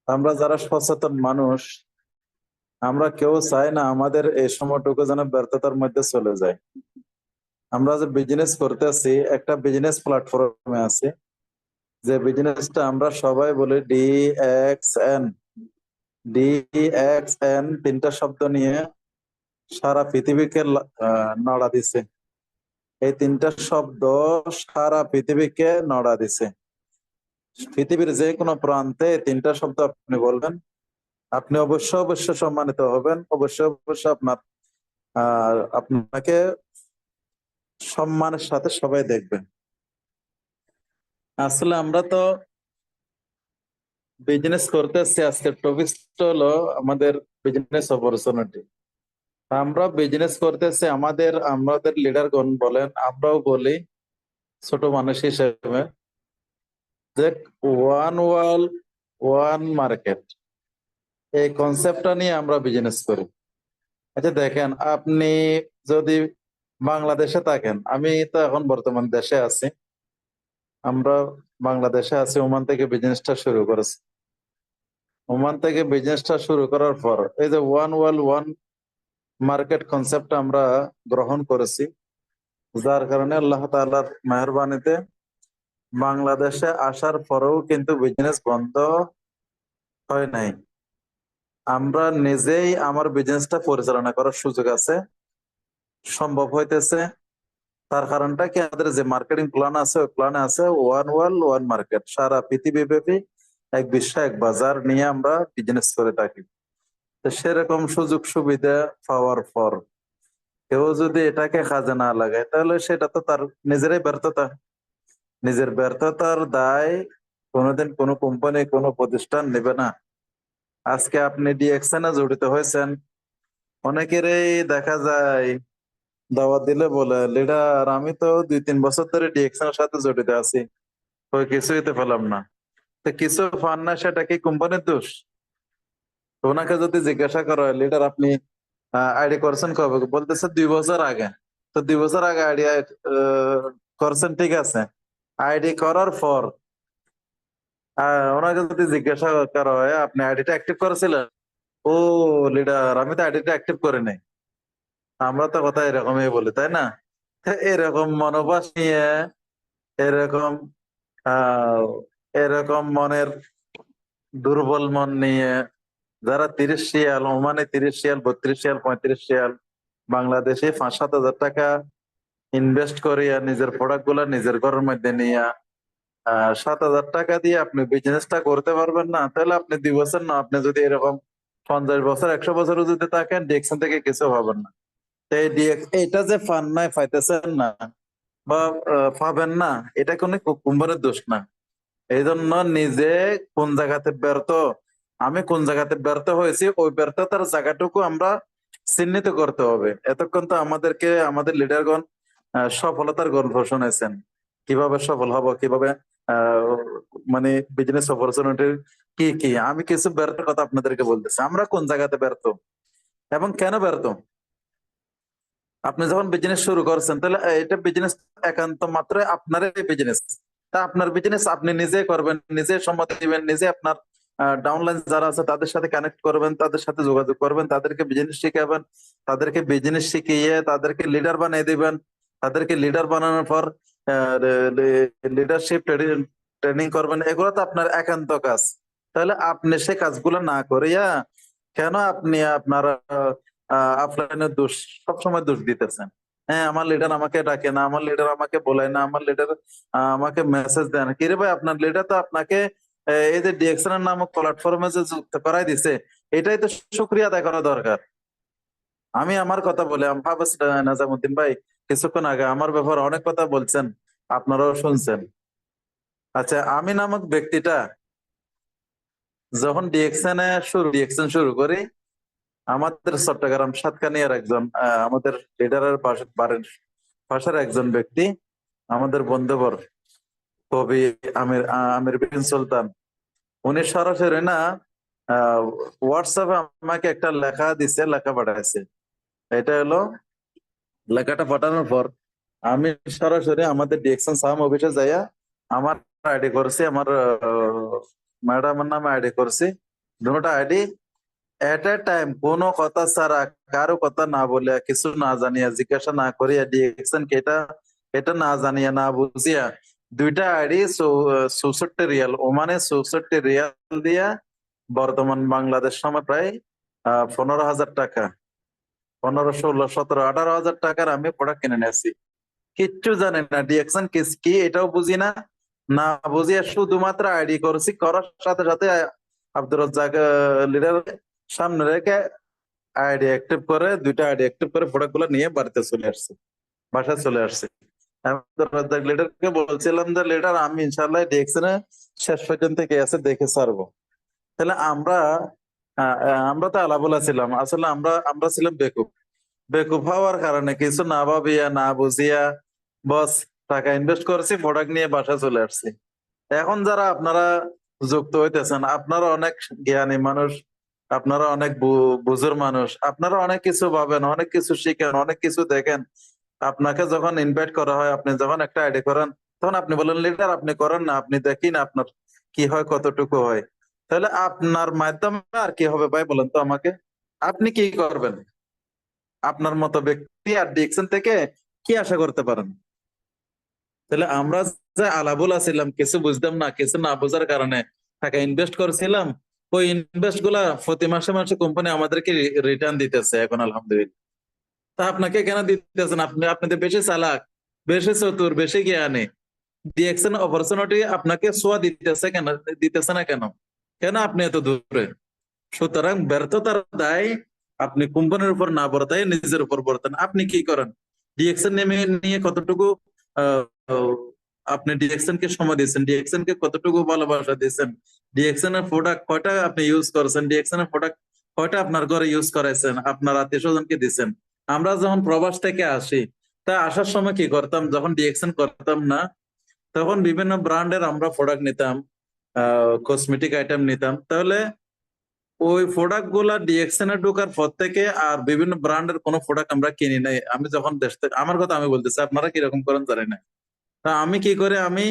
আমরা যারা সচেতন মানুষ, আমরা কেউ চাই না আমাদের এই সময়টুকু যেন ব্যর্থতার মধ্যে চলে যায়। আমরা যে বিজনেস করতেছি, একটা বিজনেস প্ল্যাটফর্মে আছি, যে বিজনেসটা আমরা সবাই বলি DXN 3টা শব্দ নিয়ে সারা পৃথিবীকে নাড়া দিছে। এই 3টা শব্দ সারা পৃথিবীকে নাড়া দিছে। পৃথিবীর যে কোনো প্রান্তে 3টা শব্দ আপনি বলবেন, আপনি অবশ্যই সম্মানিত হবেন, অবশ্যই আপনাকে সম্মানের সাথে সবাই দেখবেন। আসলে আমরা তো বিজনেস করতেছি, আজকের টপিকটা হলো আমাদের বিজনেস অপরচুনিটি। আমরা বিজনেস করতেছি, আমাদের লিডারগণ বলেন, আমরাও বলি ছোট মানুষ হিসেবে, যে ওয়ান ওয়ার্ল্ড ওয়ান মার্কেট, এই কনসেপ্টটা নিয়ে আমরা বিজনেস করি। আচ্ছা দেখেন, আপনি যদি বাংলাদেশে থাকেন, আমি তো এখন বর্তমান দেশে আছি, আমরা বাংলাদেশে আছি, ওমান থেকে বিজনেসটা শুরু করেছি। ওমান থেকে বিজনেসটা শুরু করার পর এই যে one world one market concept আমরা গ্রহণ করেছি, যার কারণে আল্লাহ তাআলার মেহেরবানিতে বাংলাদেশে আসার পরেও কিন্তু বিজনেস বন্ধ হয় নাই। আমরা নিজেই আমার বিজনেসটা পরিচালনা করার সুযোগ আছে, সম্ভব হইতেছে। তার কারণটা কি, আমাদের যে মার্কেটিং প্ল্যান আছে, ওই প্ল্যানে আছে ওয়ান ওয়ার্ল্ড ওয়ান মার্কেট, সারা পৃথিবী ব্যাপী এক বিশ্ব এক বাজার নিয়ে আমরা বিজনেস করে থাকি। তো সেরকম সুযোগ সুবিধা পাওয়ার পর কেউ যদি এটাকে কাজে না লাগায়, তাহলে সেটা তো তার নিজেরই ব্যর্থতা। নিজের ব্যর্থতার দায় কোনোদিন কোনো কোম্পানি, কোনো প্রতিষ্ঠান নেবে না। আজকে আপনি DXN এ জড়িত হয়েছেন, অনেকেরই দেখা যায় দাওয়াত দিলে বলে, লিডার আমি তো 2-3 বছর ধরে DXN এর সাথে জড়িত আছি, ওই কিছুই তো পেলাম না। তো কিছু পান না, সেটা কি কোম্পানির দোষ? তো ওনাকে যদি জিজ্ঞাসা করা হয়, লিডার আপনি আইডি করছেন কবে, বলতেছে 2 বছর আগে। তো 2 বছর আগে আইডি করছেন, ঠিক আছে, আইডি করার পর ওনাকে যদি জিজ্ঞাসা করা হয় আপনি আইডিটা অ্যাক্টিভ করেছিলেন, ও লিডার আমি তো আইডিটা অ্যাক্টিভ করি নাই। আমরা তো কথা এরকমই বলি, তাই না? তো এরকম মনোভাব নিয়ে, এরকম আহ এরকম মনের দুর্বল মন নিয়ে যারা 30 রিয়াল, ওমানে 30 রিয়াল, 32 রিয়াল, 35 রিয়াল, বাংলাদেশে 5-7 হাজার টাকা ইনভেস্ট করিয়া নিজের প্রোডাক্ট গুলা নিজের ঘরের মধ্যে নিয়ে 7,000 টাকা দিয়ে আপনি বিজনেসটা করতে পারবেন না, তাহলে আপনি 2 বছর না, আপনি যদি এরকম 50 বছর 100 বছরও যদি থাকেন, ডিএক্সন থেকে কিছু পাবেন না। এই এটা যে ফান নাই, পাইতেছেন না বা পাবেন না, এটা কোনো কোম্পানির দোষ না। এই জন্য নিজে কোন জায়গাতে ব্যর্থ, আমি কোন জায়গাতে ব্যর্থ হয়েছি, ওই ব্যর্থতার জায়গাটুকু আমরা চিহ্নিত করতে হবে। এতক্ষণ তো আমাদেরকে আমাদের লিডারগণ সফলতার গল্প শুনেছেন, কিভাবে সফল হব, কিভাবে আহ, মানে বিজনেস অপরচুনিটি কি কি। আমি কিছু ব্যর্থ কথা আপনাদেরকে বলতেছি, আমরা কোন জায়গাতে ব্যর্থ এবং কেন ব্যর্থ। আপনি যখন বিজনেস শুরু করছেন, তাহলে এটা বিজনেস একান্ত মাত্র আপনারই বিজনেস। তা আপনার বিজনেস আপনি নিজে করবেন, নিজে সম্মতি দিবেন, নিজে আপনার ডাউনলাইন যারা আছে তাদের সাথে কানেক্ট করবেন, তাদের সাথে যোগাযোগ করবেন, তাদেরকে বিজনেস শিখাবেন, তাদেরকে বিজনেস শিখিয়ে তাদেরকে লিডার বানিয়ে দিবেন। তাদেরকে লিডার বানানোর পর লিডারশিপ ট্রেনিং করবেন। এগুলো তো আপনার একান্ত কাজ। তাহলে আপনি সে কাজগুলো না করিয়া কেন আপনি আপনার অফলাইনে দোষ, সবসময় দোষ দিতেছেন? হ্যাঁ, আমার লিডার আমাকে ডাকে না, আমার লিডার আমাকে বলে না, আমার লিডার আমাকে মেসেজ দেয় না। কিরে ভাই, আপনার লিডার তো আপনাকে এই যে ডিএক্সএন এর নামক প্ল্যাটফর্মে যে যুক্ত করাই দিছে, এটাই তো শুক্রিয়া আদায় করা দরকার। আমি আমার কথা বলে হাফেজ নাজামুদ্দিন ভাই কিছুক্ষণ আগে আমার ব্যাপারে অনেক কথা বলছেন, আপনারাও শুনছেন। আচ্ছা, আমি নামক ব্যক্তিটা যখন ডিএক্সএন শুরু করি, আমাদের চট্টগ্রাম সাতকানিয়ার একজন আমাদের লিডারের বাড়ির পাশের একজন ব্যক্তি, আমাদের বন্ধুবর কবি আমির আমির বিন সুলতান, উনি সরাসরি না হোয়াটসঅ্যাপে আমাকে একটা লেখা দিছে, লেখা পাঠাইছে। এটা হলো লেখাটা পাঠানোর পর আমি সরাসরি আমাদের ডিএক্সএন সাম অফিসে যাইয়া আমার আইডি করছি, আমার ম্যাডামের নামে আইডি করছি। দুটো আইডি এট এ টাইম কোনো কথা ছাড়া, কারো কথা না বলে, কিছু না জানিয়া, জিজ্ঞাসা না করিয়া, ডিএক্সএন কে এটা না জানিয়া না বুঝিয়া দুইটা আইডি 64 রিয়াল, ওমানে 64 রিয়াল দিয়া বর্তমান বাংলাদেশ সময় প্রায় 15,000 টাকা, 15, 16, 17, 18,000 টাকার আমি প্রোডাক্ট কিনে নিয়েছি। কিচ্ছু জানি না ডিএক্সএন কি এটাও বুঝি না, না বুঝিয়া শুধুমাত্র আইডি করছি, করার সাথে সাথে আব্দুর রাজ্জাক লিডার সামনে রেখে আইডি অ্যাক্টিভ করে, দুইটা আইডি অ্যাক্টিভ করে প্রোডাক্ট গুলো নিয়ে বাড়িতে চলে আসছে, বাসায় চলে আসছে। আব্দুর রাজ্জাক লিডারকে বলছিলাম যে লিডার, আমি ইনশাল্লাহ ডিএক্সএন শেষ পর্যন্ত কে আছে দেখে ছাড়বো। তাহলে আমরা তো আলাবলা ছিলাম, আসলে আমরা ছিলাম বেকুব। বেকুব হওয়ার কারণে কিছু না ভাবিয়া না বুঝিয়া বস টাকা ইনভেস্ট করেছি, প্রোডাক্ট নিয়ে বাসা চলে আসছি। এখন যারা আপনারা যুক্ত হইতেছেন, আপনারা অনেক জ্ঞানী মানুষ, আপনারা অনেক বুঝুর মানুষ, আপনারা অনেক কিছু ভাবেন, অনেক কিছু শিখেন, অনেক কিছু দেখেন। আপনাকে যখন ইনভাইট করা হয়, আপনি যখন একটা আইডি করেন, তখন আপনি বলেন লিডার আপনি করেন না, আপনি দেখি না আপনার কি হয়, কতটুকু হয়। তাহলে আপনার মাধ্যমে আর কি হবে ভাই, বলেন তো আমাকে। আপনি কি করবেন? আপনার মতো ব্যক্তি আর ডিএক্সএন থেকে কি আশা করতে পারেন? তাহলে আমরা যে আলাবুল আছিলাম, কিছু বুঝতাম না, কিছু না বোঝার কারণে টাকা ইনভেস্ট করেছিলাম, ওই ইনভেস্ট গুলা প্রতি মাসে মাসে কোম্পানি আমাদেরকে রিটার্ন দিতেছে এখন আলহামদুলিল্লাহ। তা আপনাকে কেন দিতেছেন? আপনি তো বেশি চালাক, বেশি চতুর, বেশি জ্ঞানী। ডিএক্সএন অপরচুনিটি আপনাকে সোয়া দিতেছে কেন, দিতেছে না কেন? কেন আপনি এত দূরে? সুতরাং ব্যর্থতার দায় আপনি কোম্পানির উপর না বর্তায় নিজের উপর বর্তান। আপনি কি করেন? ডিএক্সএন নিয়ে কতটুকু আহ, আপনি ডিএক্সএন কে সময় দিয়েছেন, ডিএক্সএন কে কতটুকু ভালোবাসা দিয়েছেন, ডিএক্সএন এর প্রোডাক্ট কয়টা আপনি ইউজ করেছেন, ডিএক্সএন এর প্রোডাক্ট কয়টা আপনার ঘরে ইউজ করাইছেন, আপনার আত্মীয় স্বজনকে দিচ্ছেন। আমরা যখন প্রবাস থেকে আসি, তা আসার সময় কি করতাম, যখন ডিএক্সএন করতাম না, তখন বিভিন্ন ব্র্যান্ডের আমরা প্রোডাক্ট নিতাম, কসমেটিক আইটেম নিতাম। তাহলে ওই প্রোডাক্ট গুলা ডিএক্সএন এ ঢোকার পর থেকে আর বিভিন্ন ব্র্যান্ডের কোনো প্রোডাক্ট আমরা কিনি নাই। আমি যখন দেশ থেকে, আমার কথা আমি বলতেছি, আপনারা কিরকম করেন জানি না। তা আমি কি করে, আমি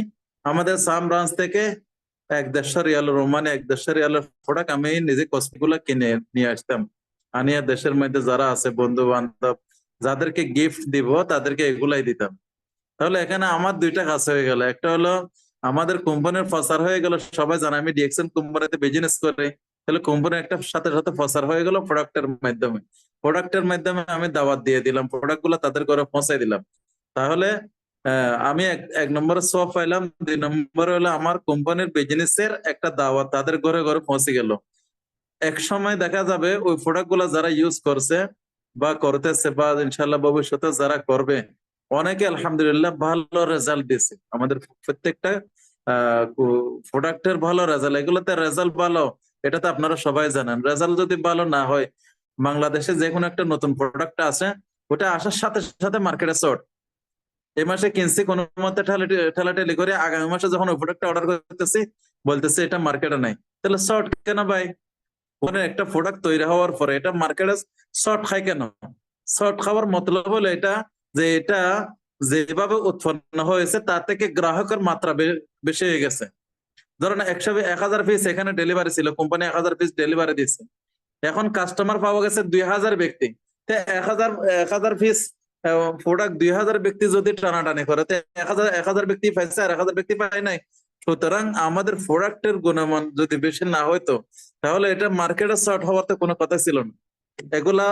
আমাদের সাম ব্রাঞ্চ থেকে 1.5 রিয়াল রোমানে 1.5 রিয়ালের প্রোডাক্ট আমি নিজে কসমেটিক গুলা কিনে নিয়ে আসতাম, আনিয়া দেশের মধ্যে যারা আছে বন্ধু বান্ধব, যাদেরকে গিফট দিব তাদেরকে এগুলাই দিতাম। তাহলে এখানে আমার দুইটা কাজ হয়ে গেল। একটা হলো আমাদের কোম্পানির প্রচার হয়ে গেল, সবাই জানে আমি ডিএক্সএন কোম্পানিতে বিজনেস করে। তাহলে কোম্পানির একটা সাথে সাথে প্রচার হয়ে গেল প্রোডাক্টের মাধ্যমে। প্রোডাক্টের মাধ্যমে আমি দাওয়াত দিয়ে দিলাম, প্রোডাক্ট গুলো তাদের ঘরে পৌঁছাই দিলাম। তাহলে আমি এক নম্বরে সব পাইলাম, 2 নম্বরে হলো আমার কোম্পানির বিজনেসের একটা দাওয়াত তাদের ঘরে ঘরে পৌঁছে গেল। এক সময় দেখা যাবে ওই প্রোডাক্ট গুলা যারা ইউজ করছে বা করতেছে বা ইনশাল্লাহ ভবিষ্যতে যারা করবে, অনেকে আলহামদুলিল্লাহ ভালো রেজাল্ট দিয়েছে। আমাদের প্রত্যেকটা প্রোডাক্টের ভালো রেজাল্ট, এগুলোতে রেজাল্ট ভালো, এটা তো আপনারা সবাই জানেন। রেজাল্ট যদি ভালো না হয়, বাংলাদেশে যে কোনো একটা নতুন প্রোডাক্ট আছে, ওটা আসার সাথে সাথে মার্কেটে শর্ট। এই মাসে কিনছি কোনো মতে ঠেলাঠেলি করে, আগামী মাসে যখন ওই প্রোডাক্টটা অর্ডার করতেছি বলতেছে এটা মার্কেটে নাই। তাহলে শর্ট কেন ভাই? মানে একটা প্রোডাক্ট তৈরি হওয়ার পরে এটা মার্কেটে শর্ট খায় কেন? শর্ট খাওয়ার মতলব হলো এটা যে এটা যেভাবে উৎপন্ন হয়েছে তার থেকে গ্রাহকের মাত্রা বেশি হয়ে গেছে। ধরেন 1000 পিস এখানে ডেলিভারি ছিল, কোম্পানি 1000 পিস ডেলিভারি দিচ্ছে, এখন কাস্টমার পাওয়া গেছে 2000 ব্যক্তি। 1000 পিস প্রোডাক্ট 2000 ব্যক্তি যদি টানাটানি করে, 1000 ব্যক্তি পাইছে আর 1000 ব্যক্তি পায় নাই। সুতরাং আমাদের প্রোডাক্টের গুণমান যদি বেশি না হইতো, তাহলে এটা মার্কেটে শর্ট হওয়ার তো কোনো কথা ছিল না। এগুলা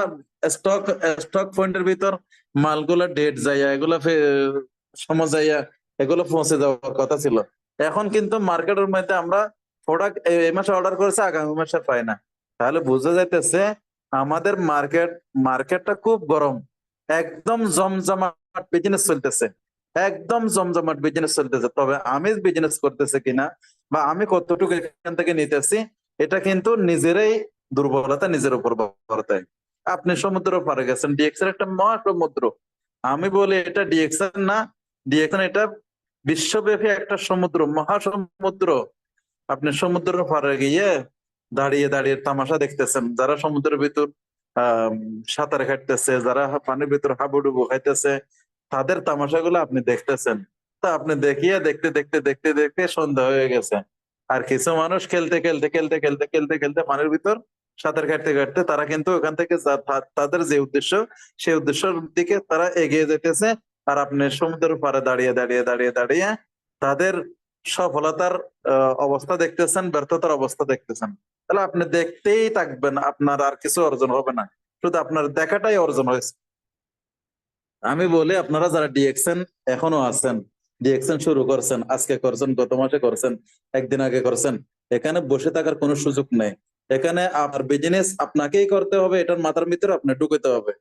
স্টক পয়েন্টের ভিতর মালগুলা ডেট যাইয়া, এগুলা সময় যাইয়া, এগুলো পৌঁছে যাওয়ার কথা ছিল। এখন কিন্তু মার্কেটের মধ্যে আমরা প্রোডাক্ট এই মাসে অর্ডার করেছে, আগামী মাসে পাই না। তাহলে বোঝা যাইতেছে আমাদের মার্কেটটা খুব গরম, একদম জমজমাট বিজনেস চলতেছে, একদম জমজমাট বিজনেস চলতেছে। তবে আমি বিজনেস করতেছে কিনা বা আমি কতটুকু এখান থেকে নিতেছি, এটা কিন্তু নিজেরাই দুর্বলতা, নিজের উপর বর্তায়। আপনি সমুদ্র পারে গেছেন, ডিএক্সএন একটা মহাসমুদ্র। আমি বলি এটা ডিএক্সএন না, ডিএক্সএন এটা বিশ্বব্যাপী একটা সমুদ্র, মহাসমুদ্র। আপনি সমুদ্র পারে গিয়ে দাঁড়িয়ে দাঁড়িয়ে তামাশা দেখতেছেন, যারা সমুদ্রের ভিতর সাঁতার কাটতেছে, যারা পানির ভিতর হাবুডুবু খাইতেছে, তাদের তামাশাগুলো আপনি দেখতেছেন। তা আপনি দেখিয়ে দেখতে দেখতে দেখতে দেখতে সন্ধ্যা হয়ে গেছে। আর কিছু মানুষ খেলতে খেলতে খেলতে খেলতে খেলতে খেলতে পানির ভিতর সাঁতার কাটতে কাটতে তারা কিন্তু ওখান থেকে তাদের যে উদ্দেশ্য, সেই উদ্দেশ্যের দিকে তারা এগিয়ে যেতেছে। আর আপনি সমুদ্রের পাড়ে দাঁড়িয়ে দাঁড়িয়ে দাঁড়িয়ে দাঁড়িয়ে তাদের সফলতার অবস্থা দেখতেছেন, ব্যর্থতার অবস্থা দেখতেছেন। তাহলে আপনি দেখতেই থাকবেন, আপনার আর কিছু অর্জন হবে না, শুধু আপনার দেখাটাই অর্জন হয়েছে। আমি বলি আপনারা যারা ডিএক্সএন এখনো আছেন, ডিএক্সএন শুরু করছেন, আজকে করছেন, গত মাসে করছেন, একদিন আগে করছেন, এখানে বসে থাকার কোনো সুযোগ নেই। এখানে আপনার বিজনেস আপনাকেই করতে হবে, এটার মাথার ভিতরে আপনি ঢুকাতে হবে,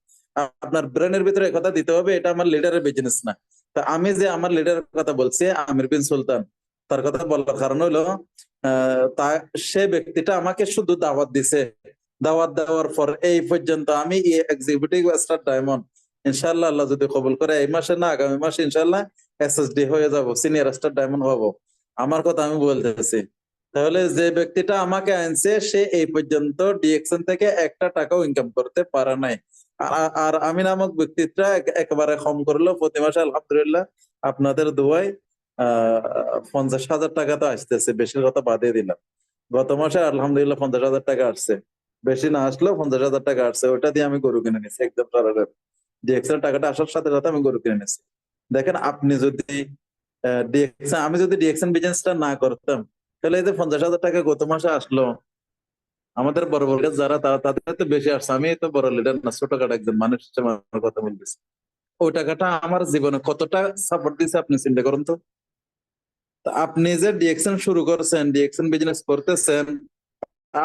আপনার ব্রেনের ভিতরে কথা দিতে হবে এটা আমার লিডারের বিজনেস না। তা আমি যে আমার লিডারের কথা বলছি, আমির বিন সুলতান, তার কথা বলার কারণ হলো তা সে ব্যক্তিটা আমাকে শুধু দাওয়াত দিছে, দাওয়াত দেওয়ার পর এই পর্যন্ত আমি এক্সিকিউটিভ স্টার ডায়মন্ড ইনশাল্লাহ আল্লাহ যদি কবুল করে এই মাসে না আগামী মাসে ইনশাল্লাহ এসএসডি হয়ে যাব, সিনিয়র স্টার ডায়মন্ড হবো। আমার কথা আমি বলতেছি। তাহলে যে ব্যক্তিটা আমাকে আনছে সে এই পর্যন্ত ডিএক্সএন থেকে একটা টাকাও ইনকাম করতে পারে নাই। আর আমি নামক ব্যক্তিটা একেবারে কম করলো প্রতি মাসে আলহামদুলিল্লাহ আপনাদের দোয়ায় 50,000 টাকা তো আসতেছে, বেশির কথা বাদে দিলাম। গত মাসে আলহামদুলিল্লাহ 50,000 টাকা আসছে, বেশি না আসলেও 50,000 টাকা আসছে, ওটা দিয়ে আমি গরু কিনে নিচ্ছি একদম সরাসরি। ডিএক্সএল টাকাটা আসার সাথে সাথে আমি গরু কিনে নিচ্ছি। দেখেন আপনি যদি আমি যদি ডিএক্সএন বিজনেসটা না করতাম, তাহলে এই যে 50,000 টাকা গত মাসে আসলো, আমাদের বড় বড় যারা তাদের তো বেশি আসছে। আমি তো বড় লিডার না, ছোটখাটো একজন মানুষ হিসেবে আমার কথা বলতেছি। ওই টাকাটা আমার জীবনে কতটা সাপোর্ট দিচ্ছে আপনি চিন্তা করুন তো। আপনি যে ডিএক্সএন শুরু করছেন, ডিএক্সএন বিজনেস করতেছেন,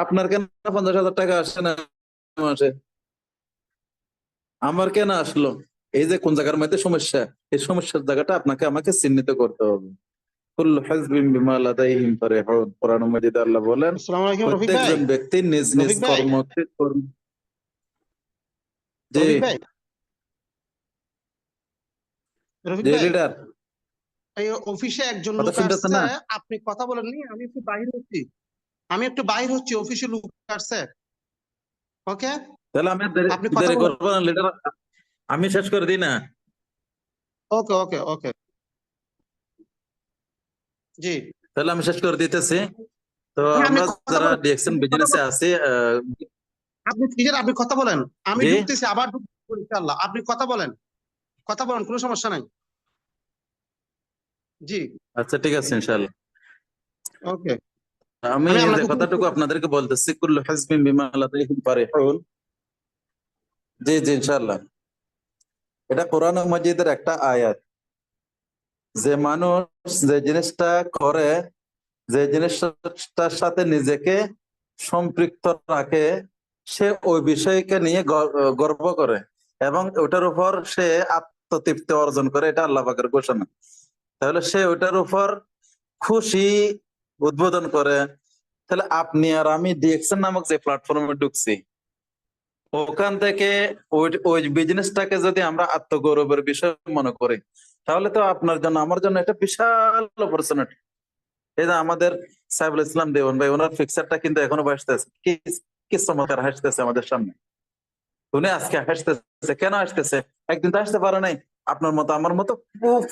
আপনার কেন 50,000 টাকা আসে না মাসে? আমার কেন আসলো? এই যে কোন জায়গার মধ্যে সমস্যা, এই সমস্যার জায়গাটা আপনাকে আমাকে চিহ্নিত করতে হবে। কুল্লু হিজবিন বিমা লাদাইহিম ফারিহুন, কোরআন মাজিদে আল্লাহ বলেন আসসালামু আলাইকুম রফিক ভাই। প্রত্যেকজন ব্যক্তি নিজ নিজ রফিক ভাই। জি রফিক ভাই, রফিক জি ভাই, লিডার, এই অফিসে একজন কথা লোক শুনতেছেন আসছে, না? আপনি কথা বলেননি, আমি একটু বাইরে হচ্ছি, অফিসে লোক আসছে। ওকে, তাহলে আমি আর দেরি আপনি কথা দেরি বলেন। করবো না লিডার, আমি শেষ করে দিই না। ওকে ওকে ওকে, জি। তাহলে আমি শেষ করে দিতেছি। তো হ্যাঁ, আপনি আমরা কথা যারা বলেন, ডিএক্সএন আপনি কথা বিজনেসে বলেন, আছি, আপনি ক্লিয়ার, আপনি কথা বলেন, আমি জি ঢুকতেছি, আবার ঢুকবো ইনশাআল্লাহ, আপনি কথা বলেন, কোনো সমস্যা নাই। জি, আচ্ছা ঠিক আছে ইনশাআল্লাহ। ওকে, আমি আমি যে আপনাকে কথাটুকু আপনাদেরকে বলতেছি, কুল্লু হিজবিন বিমা লাদাইহিম ফারিহুন, জি জি ইনশাআল্লাহ, এটা কোরআন মাজিদের একটা আয়াত। যে মানুষ যে জিনিসটা করে, যে জিনিসটার সাথে নিজেকে সম্পৃক্ত রাখে, সে ওই বিষয়কে নিয়ে গর্ব করে এবং ওটার উপর সে আত্মতৃপ্তি অর্জন করে, এটা আল্লাহ পাকের ঘোষণা। তাহলে সে ওটার উপর খুশি উদ্বোধন করে, তাহলে আপনি আর আমি ডিএক্সএন নামক যে প্ল্যাটফর্মে ঢুকছি, ওখান থেকে ওই ওই বিজনেসটাকে যদি আমরা আত্মগৌরবের বিষয় মনে করি, তাহলে তো আপনার জন্য আমার জন্য এটা বিশাল অপরচুনিটি। এই যে আমাদের সাইফুল ইসলাম দেওয়ান ভাই, ওনার ফিক্সারটা কিন্তু এখনো হাসতেছে, কি চমৎকার হাসতেছে আমাদের সামনে। উনি আজকে হাসতেছে, কেন হাসতেছে? একদিন তো হাসতে পারে নাই। আপনার মতো আমার মতো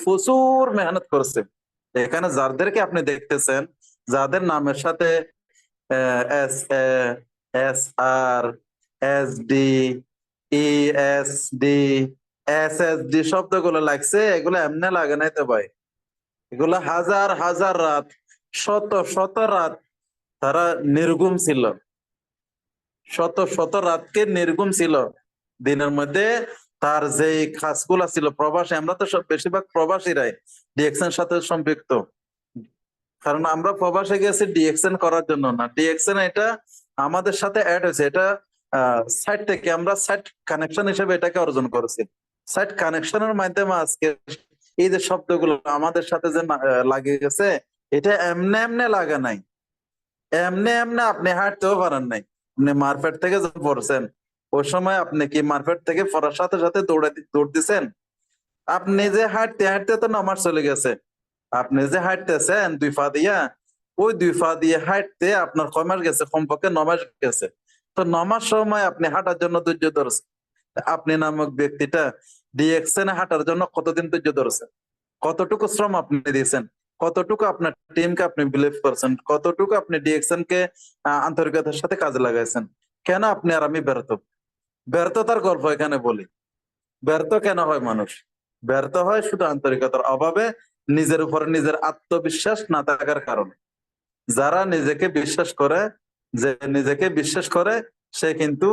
প্রচুর মেহনত করছে। এখানে যাদেরকে আপনি দেখতেছেন, যাদের নামের সাথে S S R S D E S D S S D শব্দগুলো লাগছে, এগুলো এমনি লাগে নাই তো ভাই। এগুলো হাজার হাজার রাত, শত শত রাত তারা নির্গুম ছিল, শত শত রাতকে নির্গুম ছিল। দিনের মধ্যে তার যে কাজগুলা ছিল, প্রবাসী, আমরা তো সব বেশিরভাগ প্রবাসীরাই ডিএক্সএন সাথে সম্পৃক্ত। কারণ আমরা প্রবাসে গেছি ডিএক্সএন করার জন্য না, ডিএক্সএন এটা আমাদের সাথে অ্যাড হয়েছে। এটা সাইট থেকে আমরা সাইট কানেকশন হিসেবে এটাকে অর্জন করেছি। সাইট কানেকশনের মাধ্যমে আজকে এই যে শব্দগুলো আমাদের সাথে যে লাগিয়ে গেছে, এটা এমনে এমনে লাগা নাই। এমনি এমনি আপনি হাঁটতেও পারেন নাই। আপনি মার্কেট থেকে যে পড়ছেন, ওই সময় আপনি কি মার্কেট থেকে পড়ার সাথে সাথে দৌড় দিছেন? আপনি যে হাঁটতে হাঁটতে তো নামাজ চলে গেছে। আপনি যে হাঁটতেছেন 2 পা দিয়া, ওই 2 পা দিয়ে হাঁটতে আপনার কয় মাস গেছে? কমপক্ষে 9 মাস গেছে। তো 9 মাস সময় আপনি হাঁটার জন্য ধৈর্য ধরছেন। আপনি নামক ব্যক্তিটা ডিএক্সএন হাঁটার জন্য কতদিন ধৈর্য ধরছেন? কতটুকু শ্রম আপনি দিয়েছেন? কতটুকু আপনার টিমকে আপনি বিলিভ করছেন? কতটুকু আপনি ডিএক্সএন কে আন্তরিকতার সাথে কাজে লাগাইছেন? কেন আপনি আর আমি ব্যর্থ? ব্যর্থতার গল্প এখানে বলি। ব্যর্থ কেন হয় মানুষ? ব্যর্থ হয় শুধু আন্তরিকতার অভাবে, নিজের উপরে নিজের আত্মবিশ্বাস না থাকার কারণে। যারা নিজেকে বিশ্বাস করে, যে নিজেকে বিশ্বাস করে, সে কিন্তু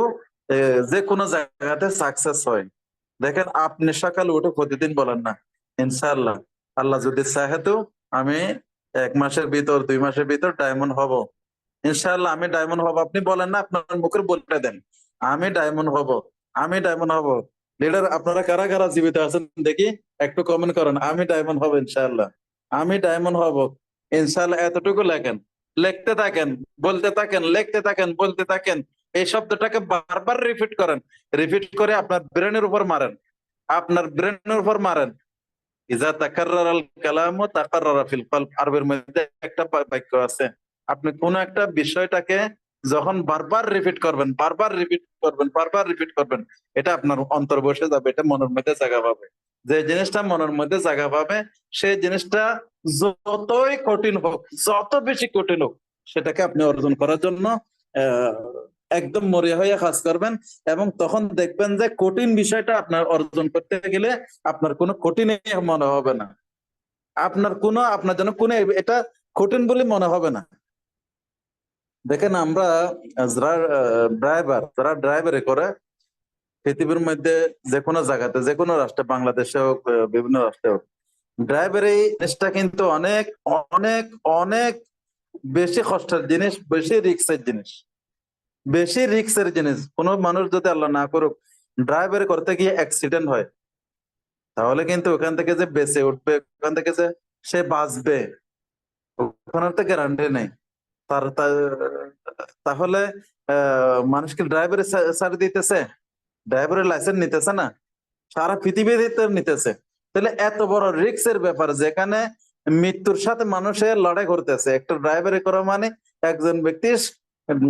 যে কোনো জায়গাতে সাকসেস হয়। দেখেন, আপনি সকালে উঠে প্রতিদিন বলেন না, ইনশাআল্লাহ আল্লাহ যদি চাহে তো আমি 1 মাসের ভিতর 2 মাসের ভিতর ডায়মন্ড হব। ইনশাআল্লাহ আমি ডায়মন্ড হব। আপনি বলেন না, আপনার মুখের বলে দেন, আমি ডায়মন্ড হব, আমি ডায়মন্ড হব। লিডার, আপনারা কারা কারা জীবিত আছেন দেখি, একটু কমেন্ট করেন, আমি ডায়মন্ড হব ইনশাআল্লাহ, আমি ডায়মন্ড হব ইনশাআল্লাহ। এতটুকু লেখেন, লিখতে থাকেন, বলতে থাকেন, লিখতে থাকেন, বলতে থাকেন। এই শব্দটাকে বারবার রিপিট করেন। রিপিট করে আপনার ব্রেনের উপর মারেন, আপনার ব্রেনের উপর মারেন। ইজা তাকাররারাল কালামু তাকাররারা ফিল কলব। আরবের মধ্যে একটা বাক্য আছে, আপনি কোন একটা বিষয়টাকে যখন বারবার রিপিট করবেন, বারবার রিপিট করবেন, বারবার রিপিট করবেন, এটা আপনার অন্তর বসে যাবে, এটা মনের মধ্যে জায়গা পাবে। যে জিনিসটা মনের মধ্যে জায়গা পাবে, সেই জিনিসটা যতই কঠিন হোক, যত বেশি কঠিন হোক, সেটাকে আপনি অর্জন করার জন্য আহ একদম মরিয়া হয়ে কাজ করবেন। এবং তখন দেখবেন যে কঠিন বিষয়টা আপনার অর্জন করতে গেলে আপনার কোনো কঠিন মনে হবে না। আপনার জন্য কোনো এটা কঠিন বলে মনে হবে না। দেখেন, আমরা যারা ড্রাইভারি করে পৃথিবীর মধ্যে যে কোনো জায়গাতে, যে কোনো রাষ্ট্রে, বাংলাদেশে হোক, বিভিন্ন রাষ্ট্রে হোক, ড্রাইভারি জিনিসটা কিন্তু অনেক অনেক অনেক বেশি কষ্টের জিনিস, বেশি রিস্কের জিনিস, বেশি রিস্কের জিনিস। কোনো মানুষ যদি আল্লাহ না করুক ড্রাইভারি করতে গিয়ে অ্যাক্সিডেন্ট হয়, তাহলে কিন্তু ওখান থেকে যে বেঁচে উঠবে, ওখান থেকে যে সে বাঁচবে, ওখানে তো গ্যারান্টি নেই তাহলে মানুষকে ড্রাইভারি ছাড় দিতেছে, ড্রাইভারের লাইসেন্স নিতেছে না, সারা পৃথিবীতে নিতেছে। তাহলে এত বড় রিস্কের ব্যাপার, যেখানে মৃত্যুর সাথে মানুষের লড়াই করতেছে, একটা ড্রাইভারি করা মানে একজন ব্যক্তি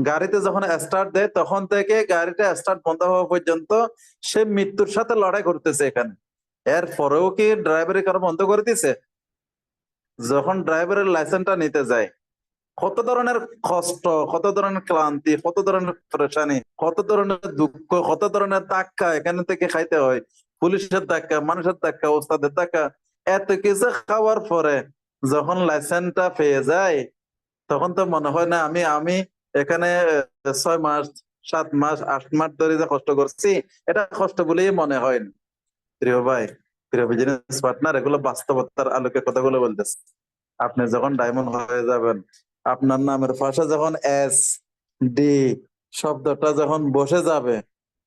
গাড়িতে যখন স্টার্ট দেয় তখন থেকে গাড়িটা স্টার্ট বন্ধ হওয়া পর্যন্ত সে মৃত্যুর সাথে লড়াই করতেছে এখানে। এর পরেও কি ড্রাইভারি করা বন্ধ করে দিছে? যখন ড্রাইভারের লাইসেন্সটা নিতে যায়, কত ধরনের কষ্ট, কত ধরনের ক্লান্তি, কত ধরনের পরেশানি, কত ধরনের দুঃখ, কত ধরনের ধাক্কা এখানে থেকে খাইতে হয়। পুলিশের ধাক্কা, মানুষের ধাক্কা, ওস্তাদের ধাক্কা, এত কিছু খাওয়ার পরে যখন লাইসেন্সটা পেয়ে যায়, তখন তো মনে হয় না আমি আমি এখানে 6 মাস, 7 মাস, 8 মাস ধরে যে কষ্ট করছি, এটা কষ্ট বলেই মনে হয় না। প্রিয় ভাই, প্রিয় বিজনেস পার্টনার, এগুলো বাস্তবতার আলোকে কথাগুলো বলতেছে। আপনি যখন ডায়মন্ড হয়ে যাবেন, আপনার নামের পাশে যখন এস ডি শব্দটা যখন বসে যাবে,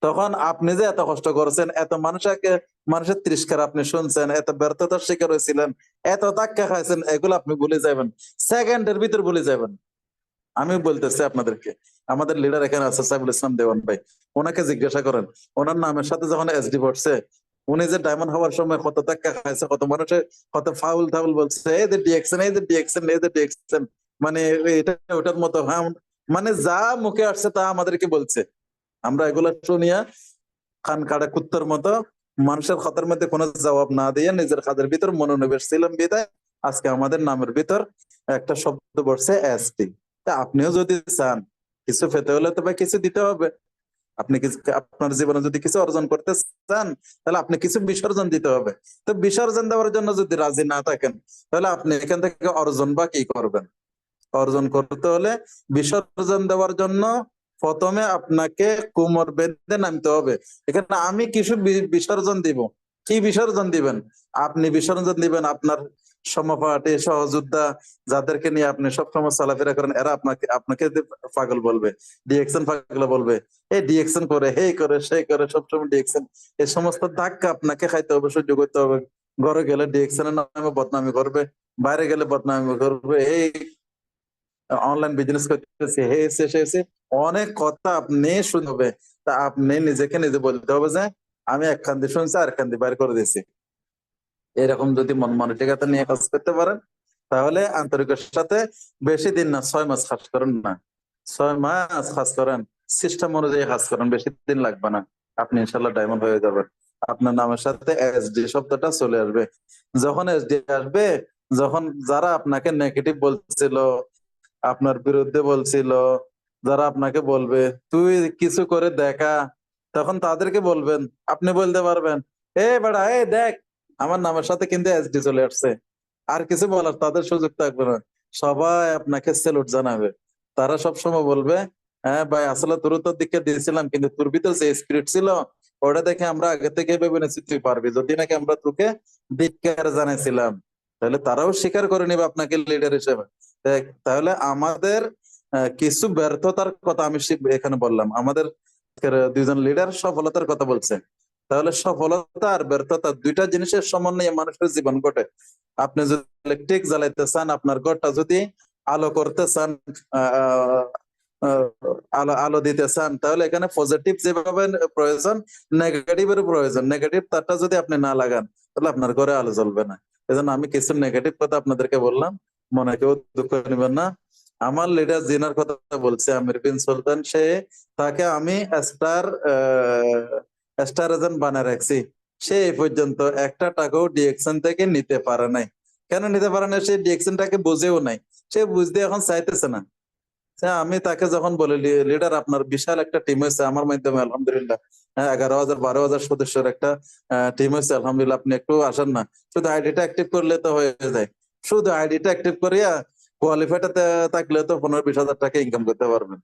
তখন আপনি যে এত কষ্ট করেছেন, এত মানুষকে মানুষের তিরস্কার আপনি শুনছেন, এত ব্যর্থতার শিকার হয়েছিলেন, এত ধাক্কা খাইছেন, এগুলো আপনি ভুলে যাবেন, সেকেন্ডের ভিতর ভুলে যাবেন। আমি বলতেছি আপনাদেরকে, আমাদের লিডার এখানে আছে সাইফুল ইসলাম দেওয়ান ভাই, ওনাকে জিজ্ঞাসা করেন, ওনার নামের সাথে যখন এসডি পড়ছে, উনি যে ডায়মন্ড হওয়ার সময় কত ধাক্কা খাইছে, কত মানুষের কত ফাউল টাউল বলছে, এই যে ডিএকশন, এই যে ডিএকশন, এই যে ডিএকশন, মানে এটা ওটার মতো, হ্যাঁ, মানে যা মুখে আসছে তা আমাদেরকে বলছে। আমরা এগুলো শুনিয়া খান কাটা কুত্তার মতো মানুষের খাতার মধ্যে কোনো জবাব না দিয়ে নিজের খাদের ভিতর মনোনিবেশ ছিলাম বিদায় আজকে আমাদের নামের ভিতর একটা শব্দ বসছে এসটি। তা আপনিও যদি চান কিছু পেতে হলে তো ভাই কিছু দিতে হবে। আপনি কিছু আপনার জীবনে যদি কিছু অর্জন করতে চান তাহলে আপনি কিছু বিসর্জন দিতে হবে। তো বিসর্জন দেওয়ার জন্য যদি রাজি না থাকেন তাহলে আপনি এখান থেকে অর্জন বা কি করবেন? অর্জন করতে হলে বিসর্জন দেওয়ার জন্য প্রথমে আপনাকে কোমর বেঁধে নামতে হবে। এখানে আমি কিছু বিসর্জন দিব। কি বিসর্জন দিবেন? আপনি বিসর্জন দিবেন আপনার সমপাঠী সহযোদ্ধা যাদেরকে নিয়ে আপনি সবসময় চলাফেরা করেন, এরা আপনাকে আপনাকে পাগল বলবে, ডিএকশন পাগল বলবে, এই ডিএকশন করে, এই করে, সেই করে, সবসময় ডিএকশন। এই সমস্ত ধাক্কা আপনাকে খাইতে হবে, সহ্য করতে হবে। ঘরে গেলে ডিএকশনের নামে বদনামি করবে, বাইরে গেলে বদনামি করবে, এই অনলাইন বিজনেস করতেছে, হে অনেক কথা আপনি শুনবে। তা আপনি নিজেকে নিজে বলতে হবে যে আমি এক কান দিয়ে শুনছি আর কান দিয়ে বাইর করে দিয়েছি। এরকম যদি মন মানসিকতা নিয়ে কাজ করতে পারেন তাহলে আন্তরিকের সাথে বেশি দিন না, 6 মাস কাজ করেন না, 6 মাস কাজ করেন, সিস্টেম অনুযায়ী কাজ করেন, বেশি দিন লাগবে না, আপনি ইনশাল্লাহ ডায়মন্ড হয়ে যাবেন। আপনার নামের সাথে এসডি শব্দটা চলে আসবে। যখন এসডি আসবে, যখন যারা আপনাকে নেগেটিভ বলছিল, আপনার বিরুদ্ধে বলছিল, যারা আপনাকে বলবে তুই কিছু করে দেখা, তখন তাদেরকে বলবেন, আপনি বলতে পারবেন, এ বেড়া, এ দেখ আমার নামের সাথে কিন্তু এসডি চলে আসছে। আর কিছু বলার তাদের সুযোগ থাকবে না, সবাই আপনাকে সেলুট জানাবে। তারা সবসময় বলবে, হ্যাঁ ভাই আসলে তোর তো দিকে দিয়েছিলাম, কিন্তু তোর ভিতর যে স্পিরিট ছিল ওটা দেখে আমরা আগে থেকে ভেবে নিয়েছি তুই পারবি, যদি নাকি আমরা তোকে ধিক্কার জানাইছিলাম। তাহলে তারাও স্বীকার করে নিবে আপনাকে লিডার হিসেবে। তাহলে আমাদের কিছু ব্যর্থতার কথা আমি এখানে বললাম, আমাদের দুইজন লিডার সফলতার কথা বলছে। তাহলে সফলতা আর ব্যর্থতা দুইটা জিনিসের সমন্বয়ে মানুষের জীবন ঘটে। আপনি যদি ইলেকট্রিক জ্বালাইতে চান, আপনার ঘরটা যদি আলো করতে চান, আলো আলো দিতে চান, তাহলে এখানে পজিটিভ যেভাবে প্রয়োজন নেগেটিভের প্রয়োজন। নেগেটিভ তারটা যদি আপনি না লাগান তাহলে আপনার ঘরে আলো জ্বলবে না। এজন্য আমি কিছু নেগেটিভ কথা আপনাদেরকে বললাম, মনে কেউ দুঃখ নেবেন না। আমার লিডার জিনার কথা বলছে আমির বিন সুলতান, সে তাকে আমি স্টার এজেন্ট বানায় রাখছি। সে এই পর্যন্ত একটা টাকাও ডিএকশন থেকে নিতে পারে নাই। কেন নিতে পারে না? সে ডিএকশনটাকে বুঝেও নাই, সে বুঝতে এখন চাইতেছে না। আমি তাকে যখন বলি লিডার আপনার বিশাল একটা টিম হয়েছে আমার মাধ্যমে আলহামদুলিল্লাহ, 11,000 12,000 সদস্যের একটা টিম হয়েছে আলহামদুলিল্লাহ, আপনি একটু আসেন না, শুধু আইডিটা অ্যাক্টিভ করলে তো হয়ে যায়। শুধু আইডিটা অ্যাক্টিভ করিয়া কোয়ালিফাইটাতে থাকলে তো 15-20 হাজার টাকা ইনকাম করতে পারবেন।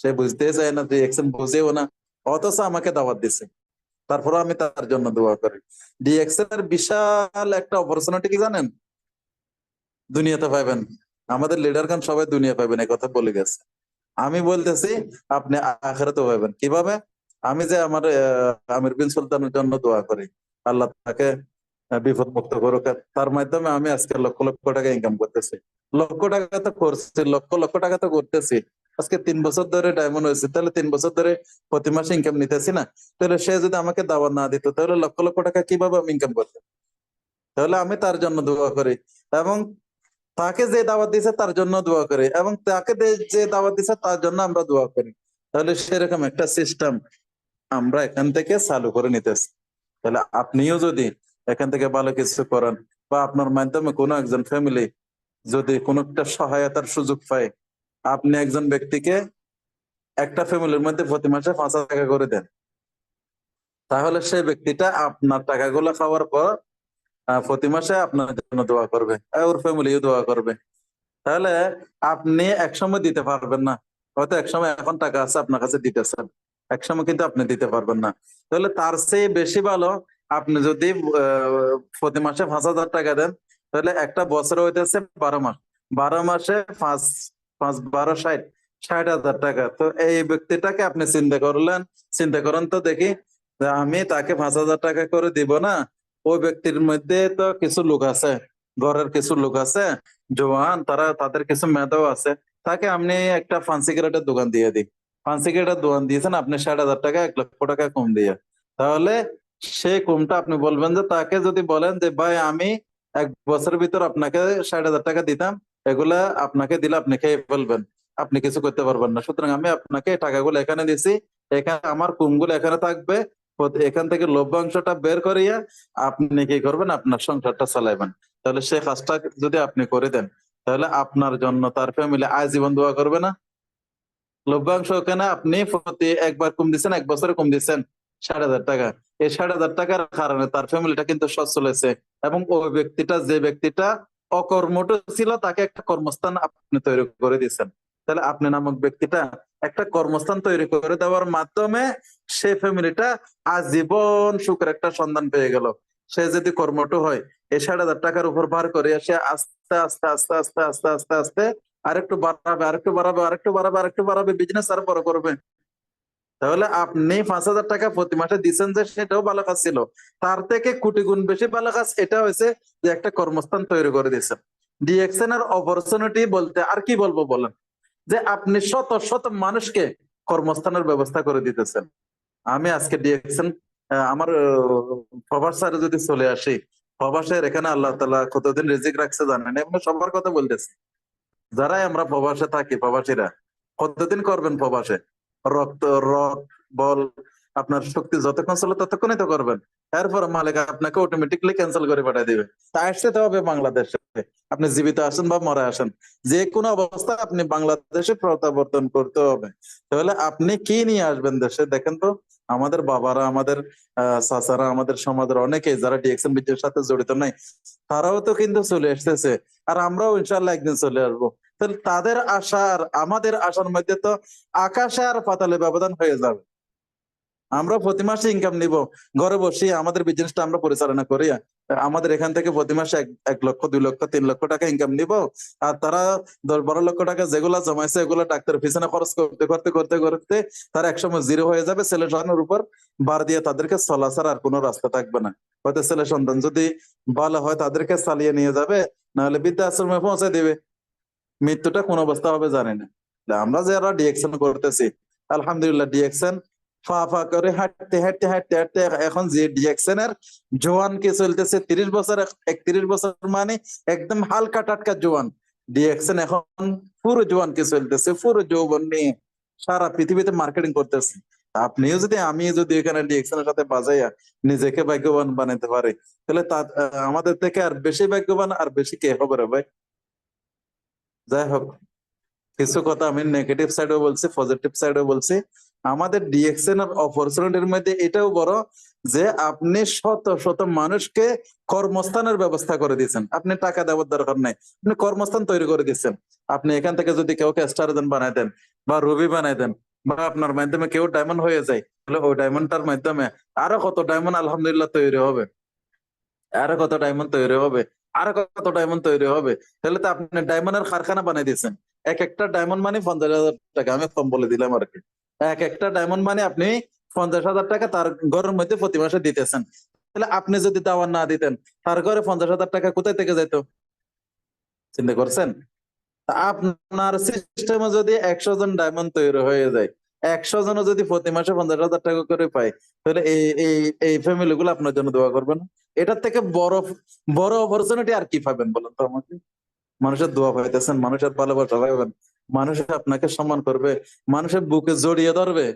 সে বুঝতেই চায় না, ডিএকশন বুঝেও না, অথচ আমাকে দাওয়াত দিছে। তারপরে আমি তার জন্য দোয়া করি। ডিএকশন এর বিশাল একটা অপরচুনিটি কি জানেন? দুনিয়াতে পাইবেন। আমাদের লিডারগণ সবাই দুনিয়া পাইবেন, এই কথা বলে গেছে। আমি বলতেছি আপনি আখিরাতেও পাইবেন। কিভাবে? আমি যে আমার আমির বিন সুলতানের জন্য দোয়া করি, আল্লাহ তাকে বিপদ মুক্ত করুক, তার মাধ্যমে আমি আজকে লক্ষ লক্ষ টাকা ইনকাম করতেছি। লক্ষ টাকা তো করছি, লক্ষ লক্ষ টাকা তো করতেছি। আজকে 3 বছর ধরে ডায়মন্ড হয়েছে, তাহলে 3 বছর ধরে প্রতি মাসে ইনকাম নিতেছি না? তাহলে সে যদি আমাকে দাওয়াত না দিত তাহলে লক্ষ লক্ষ টাকা কিভাবে আমি ইনকাম করতাম? তাহলে আমি তার জন্য দোয়া করি, এবং তাকে যে দাওয়াত দিয়েছে তার জন্য দোয়া করি, এবং তাকে যে দাওয়াত দিয়েছে তার জন্য আমরা দোয়া করি। তাহলে সেরকম একটা সিস্টেম আমরা এখান থেকে চালু করে নিতেছি। তাহলে আপনিও যদি এখান থেকে ভালো কিছু করেন, বা আপনার মাধ্যমে কোনো একজন ফ্যামিলি যদি কোনো একটা সহায়তার সুযোগ পায়, আপনি একজন ব্যক্তিকে একটা ফ্যামিলির মধ্যে প্রতি মাসে 5,000 টাকা করে দেন, তাহলে সেই ব্যক্তিটা আপনার টাকাগুলো খাওয়ার পর প্রতি মাসে আপনার জন্য দোয়া করবে, ওর ফ্যামিলিও দোয়া করবে। তাহলে আপনি একসময় দিতে পারবেন না, হয়তো একসময় এখন টাকা আছে আপনার কাছে দিতেছেন, একসময় কিন্তু আপনি দিতে পারবেন না। তাহলে তার চেয়ে বেশি ভালো আপনি যদি প্রতি মাসে 5,000 টাকা দেন, তাহলে একটা বছরে হইতেছে 12 মাস, 12 মাসে 5 5 12 60 60,000 টাকা। তো এই ব্যক্তিটাকে আপনি চিন্তা করেন তো দেখি, যে আমি তাকে 5,000 টাকা করে দিব না, ওই ব্যক্তির মধ্যে তো কিছু লোক আছে, ঘরের কিছু লোক আছে জওয়ান, তাদের কিছু মেধাও আছে, তাকে আপনি একটা পান সিগারেটের দোকান দিয়ে দিই। পান সিগারেটের দোকান দিয়েছেন আপনি 60,000 টাকা, 1,00,000 টাকা কম দিয়ে, তাহলে সেই কমটা আপনি বলবেন যে, তাকে যদি বলেন যে ভাই আমি 1 বছরের ভিতর আপনাকে 60,000 টাকা দিতাম, এগুলা আপনাকে দিলে আপনি খেয়ে ফেলবেন, আপনি কিছু করতে পারবেন না, সুতরাং আমি আপনাকে টাকাগুলো এখানে দিছি, এখানে আমার কমগুলো এখানে থাকবে, এখান থেকে লভ্যাংশটা বের করিয়া আপনি কি করবেন, আপনার সংসারটা চালাইবেন। তাহলে সে কাজটা যদি আপনি করে দেন, তাহলে আপনার জন্য তার ফ্যামিলি আজীবন দোয়া করবে না? লভ্যাংশ কেন আপনি প্রতি একবার কম দিচ্ছেন, 1 বছরে কম দিচ্ছেন 60,000 টাকা, এই 60,000 টাকার কারণে তার ফ্যামিলিটা কিন্তু সচ্ছল হয়েছে, এবং ওই ব্যক্তিটা, যে ব্যক্তিটা অকর্মঠ ছিল, তাকে একটা কর্মস্থান আপনি তৈরি করে দিচ্ছেন। তাহলে আপনি নামক ব্যক্তিটা একটা কর্মস্থান তৈরি করে দেওয়ার মাধ্যমে সে ফ্যামিলিটা আজীবন সুখের একটা সন্ধান পেয়ে গেল। সে যদি কর্মঠ হয়, এই 60,000 টাকার উপর ভার করে সে আস্তে আস্তে আস্তে আস্তে আস্তে আস্তে আস্তে আরেকটু বাড়াবে, আরেকটু বাড়াবে, আরেকটু বাড়াবে, আরেকটু বাড়াবে, বিজনেস আরো বড় করবে। তাহলে আপনি 5,000 টাকা প্রতি মাসে দিচ্ছেন, যে সেটাও ভালো কাজ ছিল, তার থেকে কোটি গুণ বেশি ভালো কাজ এটা হয়েছে যে একটা কর্মস্থান তৈরি করে দিয়েছেন। ডিএকশন এর অপরচুনিটি বলতে আর কি বলবো বলেন, যে আপনি শত শত মানুষকে কর্মস্থানের ব্যবস্থা করে দিতেছেন। আমি আজকে ডিএকশন আমার প্রবাস স্যারে যদি চলে আসি, প্রবাসের এখানে আল্লাহ তাআলা কতদিন রিজিক রাখছে জানেন, এমনি সবার কথা বলতেছি, যারাই আমরা প্রবাসে থাকি, প্রবাসীরা কতদিন করবেন প্রবাসে, রক বল আপনার শক্তি যতক্ষণ চলে ততক্ষণই তো করবেন, এরপর মালিক আপনাকে অটোমেটিকলি ক্যান্সেল করে পাঠিয়ে দিবে। তা আসতে তো হবে বাংলাদেশে, আপনি জীবিত আসেন বা মরে আসেন, যে কোনো অবস্থা আপনি বাংলাদেশে প্রত্যাবর্তন করতে হবে। তাহলে আপনি কি নিয়ে আসবেন দেশে? দেখেন তো, আমাদের বাবারা, আমাদের চাচারা, আমাদের সমাজের অনেকে যারা ডিএকশন বিজনেসের সাথে জড়িত নাই, তারাও তো কিন্তু চলে এসেছে, আর আমরাও ইনশাল্লাহ একদিন চলে আসবো। তাহলে তাদের আশা আর আমাদের আশার মধ্যে তো আকাশে আর পাতালে ব্যবধান হয়ে যাবে। আমরা প্রতি মাসে ইনকাম নিব, ঘরে বসে আমাদের বিজনেসটা আমরা পরিচালনা করি, আমাদের এখান থেকে প্রতি মাসে 1 লক্ষ, 2 লক্ষ, 3 লক্ষ টাকা ইনকাম নিব, আর তারা 10-12 লক্ষ টাকা যেগুলা জমাইছে এগুলো ডাক্তারের পিছনে খরচ করতে করতে করতে করতে তারা একসময় জিরো হয়ে যাবে, ছেলে সন্তানের উপর বার দিয়ে তাদেরকে চলা ছাড়া আর কোনো রাস্তা থাকবে না। হয়তো ছেলে সন্তান যদি ভালো হয় তাদেরকে চালিয়ে নিয়ে যাবে, নাহলে বৃদ্ধাশ্রমে পৌঁছে দিবে, মৃত্যুটা কোন অবস্থা হবে জানি না। আমরা যারা ডিএকশন করতেছি, আলহামদুলিল্লাহ ডিএকশন ফা ফা করে হাঁটতে হাঁটতে হাঁটতে হাঁটতে এখন যে ডিএকশন এর জোয়ান কে চলতেছে 30 বছর, 31 বছর, মানে একদম হালকা টাটকা জোয়ান। ডিএকশন এখন পুরো জোয়ান কে চলতেছে, পুরো যৌবন নিয়ে সারা পৃথিবীতে মার্কেটিং করতেছে। আপনিও যদি, আমি যদি এখানে ডিএকশন এর সাথে বাজাইয়া নিজেকে ভাগ্যবান বানাতে পারি, তাহলে আমাদের থেকে আর বেশি ভাগ্যবান আর বেশি কে হবে রে ভাই? যাই হোক, কিছু কথা আমি নেগেটিভ সাইডও বলছি, পজিটিভ সাইডও বলছি। আমাদের ডিএকশন এর অপরচুনিটির মধ্যে এটাও বড় যে আপনি শত শত মানুষকে কর্মস্থানের ব্যবস্থা করে দিয়েছেন। আপনি টাকা দেওয়ার দরকার নাই, আপনি কর্মস্থান তৈরি করে দিচ্ছেন। আপনি এখান থেকে যদি কাউকে স্টার দেন বানাই দেন, বা রুবি বানাই দেন, বা আপনার মাধ্যমে কেউ ডায়মন্ড হয়ে যায়, তাহলে ওই ডায়মন্ডটার মাধ্যমে আরো কত ডায়মন্ড আলহামদুলিল্লাহ তৈরি হবে, আরো কত ডায়মন্ড তৈরি হবে, আরো কত ডায়মন্ড তৈরি হবে। তাহলে তো আপনি ডায়মন্ডের কারখানা বানিয়ে দিয়েছেন। এক একটা ডায়মন্ড মানে 50,000 টাকা, আমি কম বলে দিলাম আর কি। এক একটা ডায়মন্ড মানে আপনি 50,000 টাকা তার ঘরের মধ্যে প্রতি মাসে দিতেছেন। তাহলে আপনি যদি দাওয়ান না দিতেন, তার ঘরে 50,000 টাকা কোথায় থেকে যেত? চিন্তা করছেন? তা আপনার সিস্টেমে যদি 100 জন ডায়মন্ড তৈরি হয়ে যায়, 100 জনও যদি প্রতি মাসে 50,000 টাকা করে পায়, তাহলে এই এই এই ফ্যামিলি গুলো আপনার জন্য দোয়া করবে না? এটার থেকে বড় বড় অপরচুনিটি আর কি পাবেন বলেন তো আমাকে? মানুষের দোয়া পাইতেছেন, মানুষের ভালোবাসা পাইবেন, মানুষ আপনাকে সম্মান করবে, মানুষের বুকে জড়িয়ে ধরবে,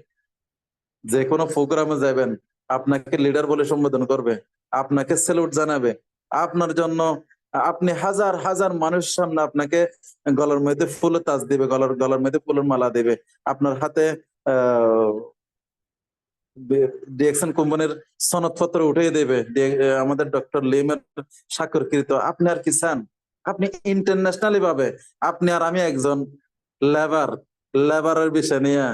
যে কোনো প্রোগ্রামে যাবেন আপনাকে লিডার বলে সম্বোধন করবে, আপনাকে স্যালুট জানাবে, আপনার জন্য আপনি হাজার হাজার মানুষের সামনে আপনাকে গলার মধ্যে ফুলের তাজ দিবে, গলার মধ্যে ফুলের মালা দিবে, আপনার হাতে আহ ডিএকশন কোম্পানির সনদপত্র উঠিয়ে দেবে, আমাদের ডক্টর লিমের স্বাক্ষরকৃত। আপনি আর কি চান? আপনি ইন্টারন্যাশনালি ভাবে, আপনি আর আমি একজন লেবারের বিষয় নিয়ে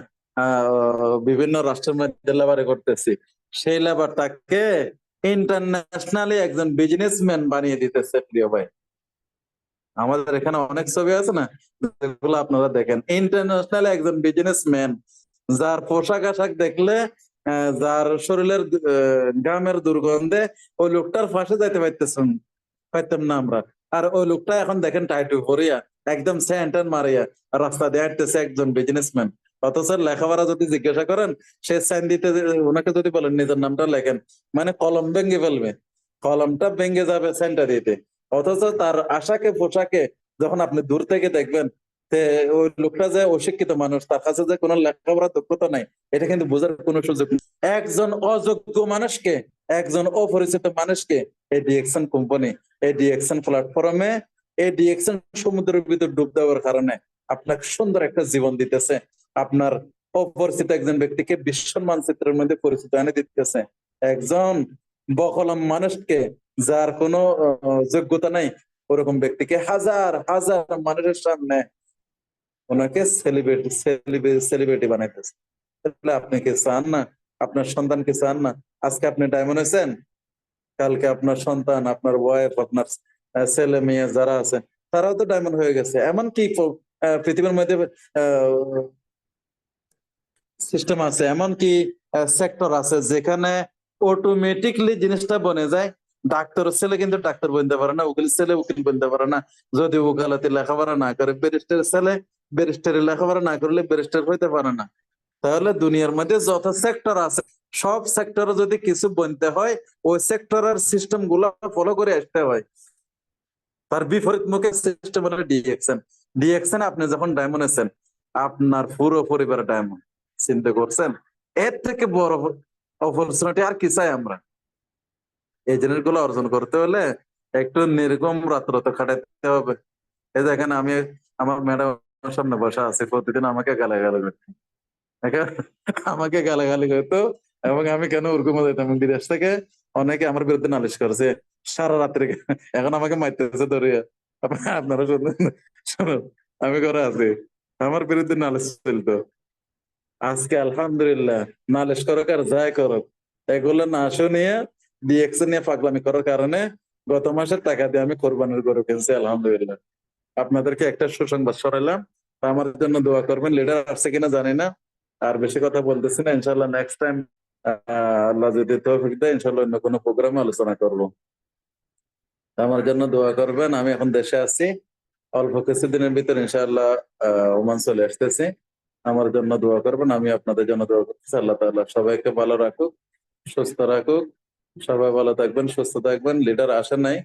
বিভিন্ন রাষ্ট্রের মধ্যে লেবারে করতেছি, সেই লেবারটাকে ইন্টারন্যাশনালি একজন বিজনেসম্যান বানিয়ে দিতেছে। প্রিয় ভাই, আমাদের এখানে অনেক ছবি আছে না, যেগুলো আপনারা দেখেন, ইন্টারন্যাশনালি একজন বিজনেসম্যান, যার পোশাক আশাক দেখলে যার শরীরের ঘামের দুর্গন্ধে ওই লোকটার পাশে যাইতে পারতাম না আমরা। আর ওই লোকটা এখন দেখেন টাইটু পরিয়া একদম স্যান্টান মারিয়া রাস্তা দিয়ে হাঁটতেছে একজন বিজনেসম্যান। অথচ লেখাপড়া যদি জিজ্ঞাসা করেন, সে সাইন দিতে ওনাকে যদি বলেন নিজের নামটা লেখেন, মানে কলম ভেঙে ফেলবে, কলমটা ভেঙে যাবে সেন্টার দিতে। অথচ তার আশাকে পোশাকে যখন আপনি দূর থেকে দেখবেন, ওই লোকটা যে অশিক্ষিত মানুষ, তার কাছে যে কোনো লেখাপড়ার দক্ষতা নাই, এটা কিন্তু বোঝার কোনো সুযোগ নেই। একজন অযোগ্য মানুষকে, একজন অপরিচিত মানুষকে এই ডিএকশন কোম্পানি, এই ডিএকশন প্ল্যাটফর্মে, এই ডিএকশন সমুদ্রের ভিতর ডুব দেওয়ার কারণে আপনাকে সুন্দর একটা জীবন দিতেছে। আপনার অপরিচিত একজন ব্যক্তিকে বিশ্ব মানচিত্রের মধ্যে পরিচিত এনে দিতেছে। একজন বকলম মানুষকে, যার কোনো যোগ্যতা নাই, ওরকম ব্যক্তিকে হাজার হাজার মানুষের সামনে ওনাকে সেলিব্রিটি বানাইতেছে। তাহলে আপনি কি চান না? আপনার সন্তানকে চান না? আজকে আপনি ডায়মন্ড হয়েছেন, কালকে আপনার সন্তান, আপনার ওয়াইফ, আপনার ছেলে মেয়ে যারা আছে তারাও তো ডায়মন্ড হয়ে গেছে। এমনকি পৃথিবীর মধ্যে সিস্টেম আছে, এমনকি সেক্টর আছে যেখানে অটোমেটিকলি জিনিসটা বনে যায়। ডাক্তারের ছেলে কিন্তু ডাক্তার বনতে পারে না, উকিল ছেলে উকিল বনতে পারে না যদি উকালতি লেখাপড়া না করে। ব্যারিস্টারের ছেলে ব্যারিস্টারের লেখাপড়া না করলে ব্যারিস্টার হইতে পারে না। তাহলে দুনিয়ার মধ্যে যত সেক্টর আছে, সব সেক্টরে যদি কিছু বনতে হয়, ওই সেক্টরের সিস্টেম গুলা ফলো করে আসতে হয়। তার বিপরীত মুখে সিস্টেম হলো ডিএকশন। ডিএকশন আপনি যখন ডায়মন্ড আছেন, আপনার পুরো পরিবার ডায়মন্ড। চিন্তা করছেন? এর থেকে বড় অপরচুনিটি আর কি চাই আমরা? এই জিনিসগুলো অর্জন করতে হলে একটু নির্গম রাত্র তো খাটাতে হবে। এই দেখেন, আমি আমার ম্যাডাম সামনে বসা আছে, প্রতিদিন আমাকে গালাগালি করতো, আমাকে গালাগালি করতো। এবং আমি কেন ওরকম যেতাম, বিদেশ থেকে অনেকে আমার বিরুদ্ধে নালিশ করেছে সারা রাত্রে। এখন আমাকে মারতেছে ধরিয়া। আপনারা শুনুন, আমি করে আছি, আমার বিরুদ্ধে নালিশ চলতো। আজকে আলহামদুলিল্লাহ, নালিশ করুক আর যাই করুক, এগুলো না শুনিয়ে ডিএক্সএন নিয়ে পাগলামি করার কারণে গত মাসের টাকা দিয়ে আমি কোরবানির গরু কিনছি আলহামদুলিল্লাহ। আপনাদেরকে একটা সুসংবাদ শোনালাম, আমার জন্য দোয়া করবেন। লিডার আসছে কিনা জানি না, আর বেশি কথা বলতেছি না। ইনশাল্লাহ নেক্সট টাইম আল্লাহ যদি তৌফিক দেয়, ইনশাল্লাহ অন্য কোনো প্রোগ্রামে আলোচনা করবো। আমার জন্য দোয়া করবেন। আমি এখন দেশে আছি, অল্প কিছুদিনের ভিতর ইনশাআল্লাহ ওমান চলে আসতেছি। আমার জন্য দোয়া করবেন, আমি আপনাদের জন্য দোয়া করতেছি। আল্লাহ তাআলা সবাইকে ভালো রাখুক, সুস্থ রাখুক। সবাই ভালো থাকবেন, সুস্থ থাকবেন। লিডার আসে নাই,